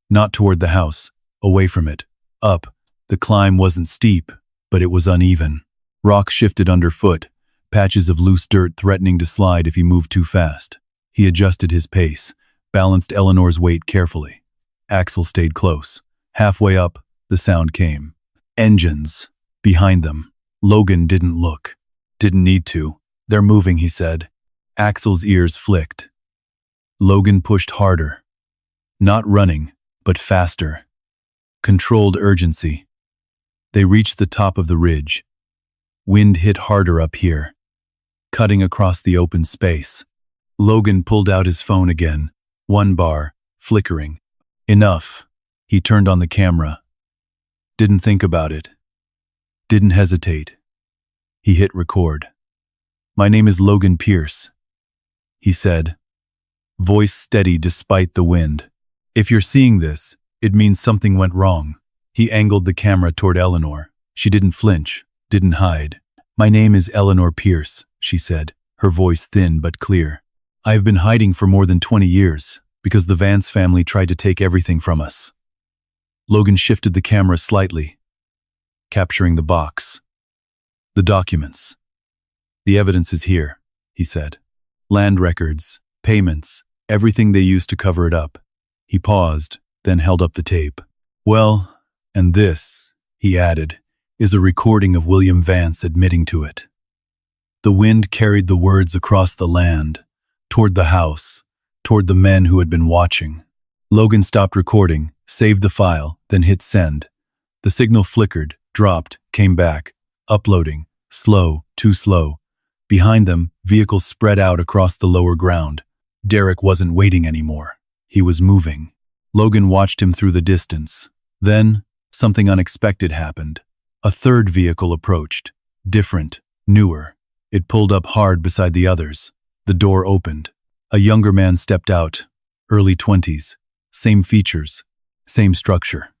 Not toward the house, away from it. Up. The climb wasn't steep, but it was uneven. Rock shifted underfoot, patches of loose dirt threatening to slide if he moved too fast. He adjusted his pace, balanced Eleanor's weight carefully. Axel stayed close. Halfway up, the sound came. Engines. Behind them. Logan didn't look. Didn't need to. "They're moving," he said. Axel's ears flicked. Logan pushed harder. Not running, but faster. Controlled urgency. They reached the top of the ridge. Wind hit harder up here, cutting across the open space. Logan pulled out his phone again. One bar, flickering. Enough. He turned on the camera. Didn't think about it. Didn't hesitate. He hit record. "My name is Logan Pierce," he said. voice steady despite the wind. "If you're seeing this, it means something went wrong." He angled the camera toward Eleanor. She didn't flinch, didn't hide. "My name is Logan Pierce," she said, her voice thin but clear. "I have been hiding for more than 20 years, because the Vance family tried to take everything from us." Logan shifted the camera slightly, capturing the box. "The documents. The evidence is here," he said. "Land records, payments, everything they used to cover it up." He paused, then held up the tape. "Well, and this," he added, "is a recording of William Vance admitting to it." The wind carried the words across the land, toward the house, toward the men who had been watching. Logan stopped recording, saved the file, then hit send. The signal flickered, dropped, came back, uploading, slow, too slow. Behind them, vehicles spread out across the lower ground. Derek wasn't waiting anymore. He was moving. Logan watched him through the distance. Then, something unexpected happened. A third vehicle approached. Different, newer. It pulled up hard beside the others. The door opened. A younger man stepped out. Early 20s. Same features. Same structure.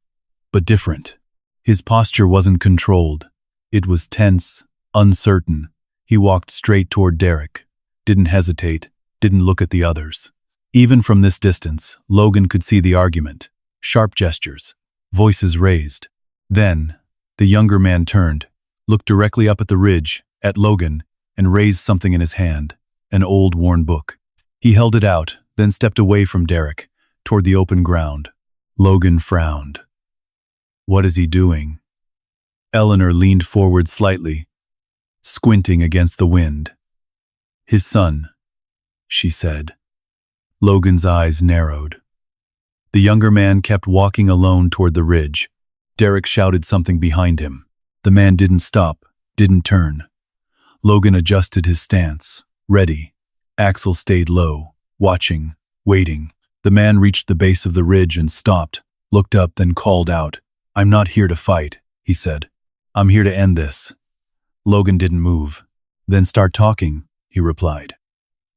But different. His posture wasn't controlled. It was tense, uncertain. He walked straight toward Derek. Didn't hesitate. Didn't look at the others. Even from this distance, Logan could see the argument. Sharp gestures. Voices raised. Then, the younger man turned, looked directly up at the ridge, at Logan, and raised something in his hand. An old, worn book. He held it out, then stepped away from Derek, toward the open ground. Logan frowned. "What is he doing?" Eleanor leaned forward slightly, squinting against the wind. "His son," she said. Logan's eyes narrowed. The younger man kept walking alone toward the ridge. Derek shouted something behind him. The man didn't stop, didn't turn. Logan adjusted his stance, ready. Axel stayed low, watching, waiting. The man reached the base of the ridge and stopped, looked up, then called out. "I'm not here to fight," he said. "I'm here to end this." Logan didn't move. "Then start talking," he replied.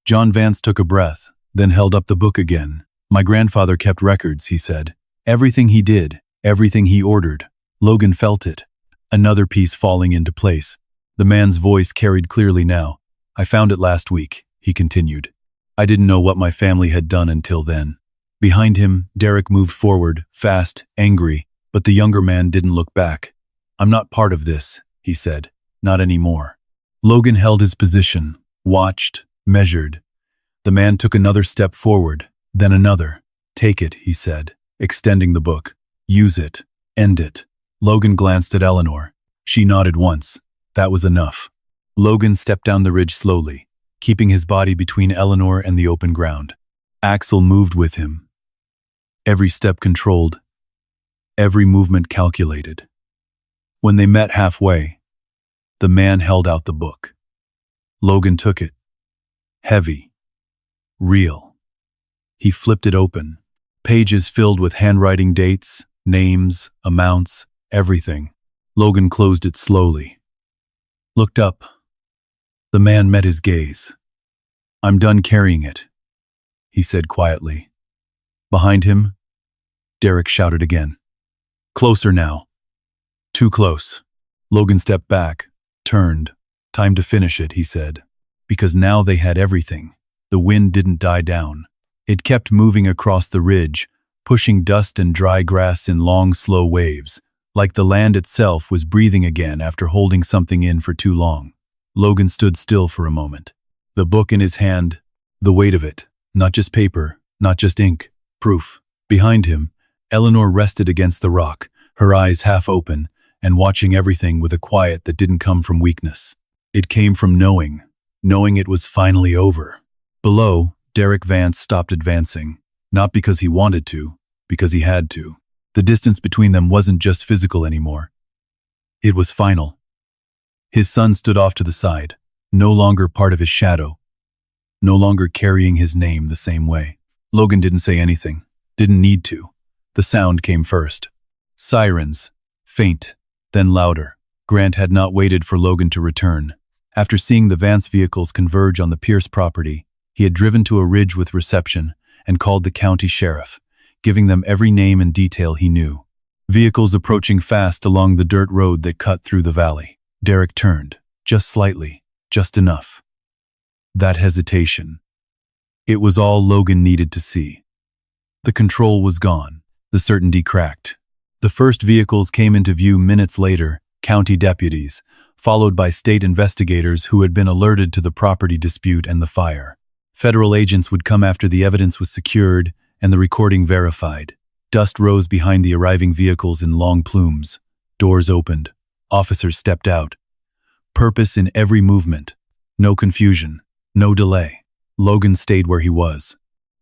John Vance took a breath, then held up the book again. "My grandfather kept records," he said. "Everything he did, everything he ordered." Logan felt it. Another piece falling into place. The man's voice carried clearly now. "I found it last week," he continued. "I didn't know what my family had done until then." Behind him, Derek moved forward, fast, angry, but the younger man didn't look back. "I'm not part of this," he said. "Not anymore." Logan held his position, watched, measured. The man took another step forward, then another. "Take it," he said, extending the book. "Use it. End it." Logan glanced at Eleanor. She nodded once. That was enough. Logan stepped down the ridge slowly, keeping his body between Eleanor and the open ground. Axel moved with him. Every step controlled, every movement calculated. When they met halfway, the man held out the book. Logan took it. Heavy. Real. He flipped it open. Pages filled with handwriting, dates, names, amounts, everything. Logan closed it slowly. Looked up. The man met his gaze. "I'm done carrying it," he said quietly. Behind him, Derek shouted again. "Closer now." Too close. Logan stepped back, turned. "Time to finish it," he said. Because now they had everything. The wind didn't die down. It kept moving across the ridge, pushing dust and dry grass in long, slow waves, like the land itself was breathing again after holding something in for too long. Logan stood still for a moment. The book in his hand, the weight of it, not just paper, not just ink, proof. Behind him, Eleanor rested against the rock, her eyes half open, and watching everything with a quiet that didn't come from weakness. It came from knowing it was finally over. Below, Derek Vance stopped advancing, not because he wanted to, because he had to. The distance between them wasn't just physical anymore. It was final. His son stood off to the side, no longer part of his shadow, no longer carrying his name the same way. Logan didn't say anything, didn't need to. The sound came first. Sirens, faint, then louder. Grant had not waited for Logan to return. After seeing the Vance vehicles converge on the Pierce property, He had driven to a ridge with reception and called the county sheriff, giving them every name and detail he knew. Vehicles approaching fast along the dirt road that cut through the valley. Derek turned, just slightly, just enough. That hesitation. It was all Logan needed to see. The control was gone. The certainty cracked. The first vehicles came into view minutes later, county deputies, followed by state investigators who had been alerted to the property dispute and the fire. Federal agents would come after the evidence was secured and the recording verified. Dust rose behind the arriving vehicles in long plumes. Doors opened. Officers stepped out. Purpose in every movement. No confusion. No delay. Logan stayed where he was.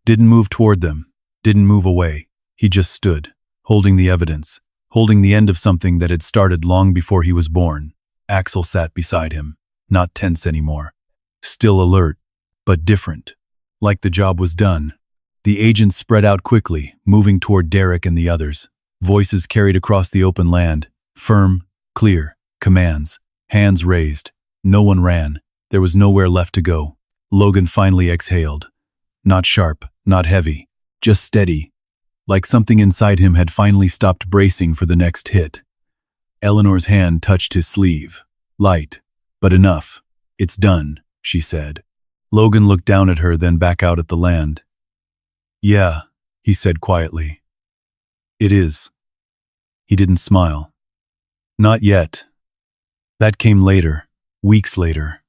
Didn't move toward them. Didn't move away. He just stood, holding the evidence, holding the end of something that had started long before he was born. Axel sat beside him, not tense anymore. Still alert, but different. Like the job was done. The agents spread out quickly, moving toward Derek and the others. Voices carried across the open land. Firm, clear, commands. Hands raised. No one ran. There was nowhere left to go. Logan finally exhaled. Not sharp, not heavy. Just steady. Like something inside him had finally stopped bracing for the next hit. Eleanor's hand touched his sleeve. Light, but enough. It's done, she said. Logan looked down at her, then back out at the land. Yeah, he said quietly. It is. He didn't smile. Not yet. That came later, weeks later.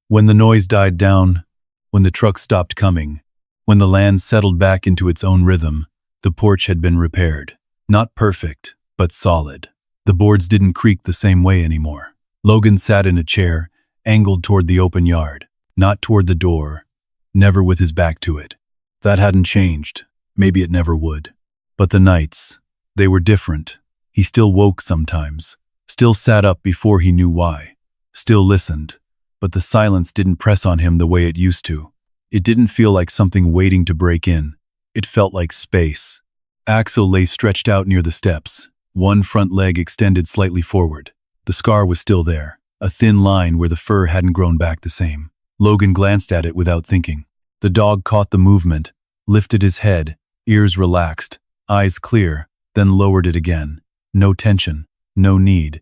When the noise died down, when the truck stopped coming, when the land settled back into its own rhythm, the porch had been repaired. Not perfect, but solid. The boards didn't creak the same way anymore. Logan sat in a chair, angled toward the open yard, not toward the door, never with his back to it. That hadn't changed. Maybe it never would. But the nights, they were different. He still woke sometimes, still sat up before he knew why, still listened, but the silence didn't press on him the way it used to. It didn't feel like something waiting to break in. It felt like space. Axel lay stretched out near the steps, one front leg extended slightly forward. The scar was still there, a thin line where the fur hadn't grown back the same. Logan glanced at it without thinking. The dog caught the movement, lifted his head, ears relaxed, eyes clear, then lowered it again. No tension, no need.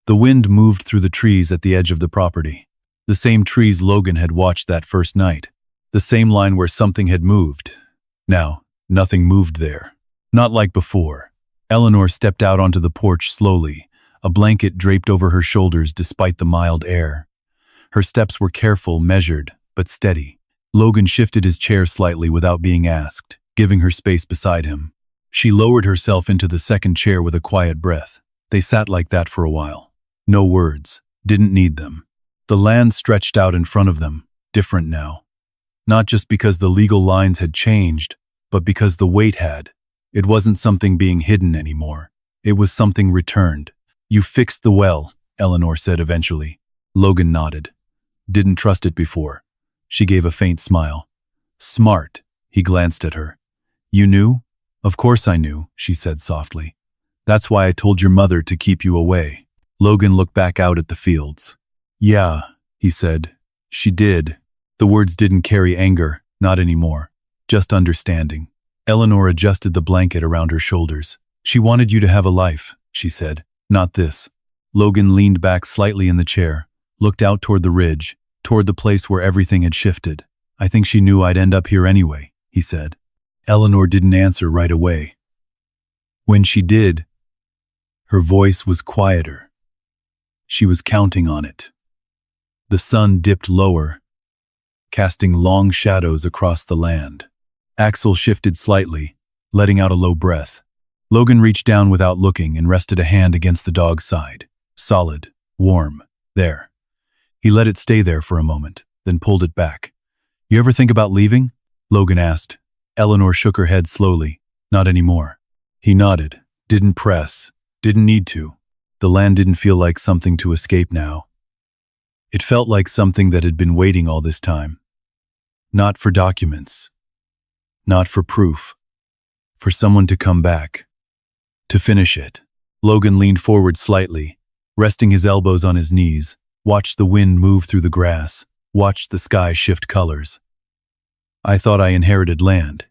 The wind moved through the trees at the edge of the property. The same trees Logan had watched that first night. The same line where something had moved. Now, nothing moved there. Not like before. Eleanor stepped out onto the porch slowly, a blanket draped over her shoulders despite the mild air. Her steps were careful, measured, but steady. Logan shifted his chair slightly without being asked, giving her space beside him. She lowered herself into the second chair with a quiet breath. They sat like that for a while. No words. Didn't need them. The land stretched out in front of them, different now. Not just because the legal lines had changed, but because the weight had. It wasn't something being hidden anymore. It was something returned. You fixed the well, Eleanor said eventually. Logan nodded. Didn't trust it before. She gave a faint smile. Smart, he glanced at her. You knew? Of course I knew, she said softly. That's why I told your mother to keep you away. Logan looked back out at the fields. Yeah, he said. She did. The words didn't carry anger, not anymore. Just understanding. Eleanor adjusted the blanket around her shoulders. She wanted you to have a life, she said. Not this. Logan leaned back slightly in the chair, looked out toward the ridge, toward the place where everything had shifted. I think she knew I'd end up here anyway, he said. Eleanor didn't answer right away. When she did, her voice was quieter. She was counting on it. The sun dipped lower, casting long shadows across the land. Axel shifted slightly, letting out a low breath. Logan reached down without looking and rested a hand against the dog's side. Solid, warm, there. He let it stay there for a moment, then pulled it back. You ever think about leaving? Logan asked. Eleanor shook her head slowly. Not anymore. He nodded. Didn't press. Didn't need to. The land didn't feel like something to escape now. It felt like something that had been waiting all this time. Not for documents. Not for proof. For someone to come back. To finish it. Logan leaned forward slightly, resting his elbows on his knees, watched the wind move through the grass, watched the sky shift colors. I thought I inherited land,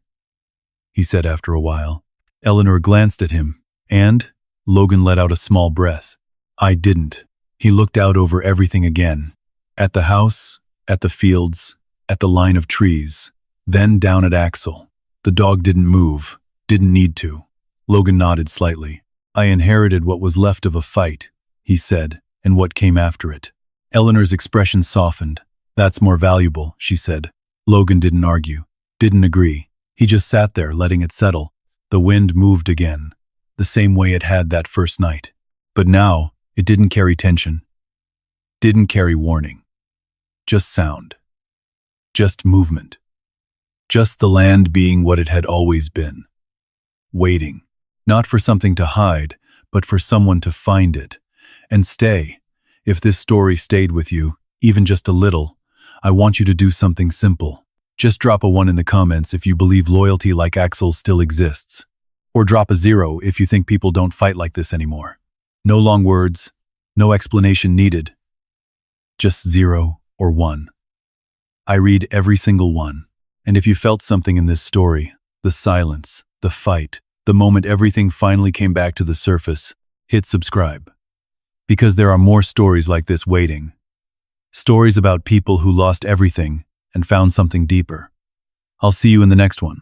he said after a while. Eleanor glanced at him, and Logan let out a small breath. I didn't. He looked out over everything again. At the house, at the fields, at the line of trees, then down at Axel. The dog didn't move, didn't need to. Logan nodded slightly. I inherited what was left of a fight, he said, and what came after it. Eleanor's expression softened. That's more valuable, she said. Logan didn't argue, didn't agree. He just sat there, letting it settle. The wind moved again, the same way it had that first night. But now, it didn't carry tension, didn't carry warning. Just sound. Just movement. Just the land being what it had always been. Waiting. Not for something to hide, but for someone to find it. And stay. If this story stayed with you, even just a little, I want you to do something simple. Just drop a 1 in the comments if you believe loyalty like Axel's still exists. Or drop a 0 if you think people don't fight like this anymore. No long words, no explanation needed. Just 0 or 1. I read every single one. And if you felt something in this story, the silence, the fight, the moment everything finally came back to the surface, hit subscribe. Because there are more stories like this waiting. Stories about people who lost everything and found something deeper. I'll see you in the next one.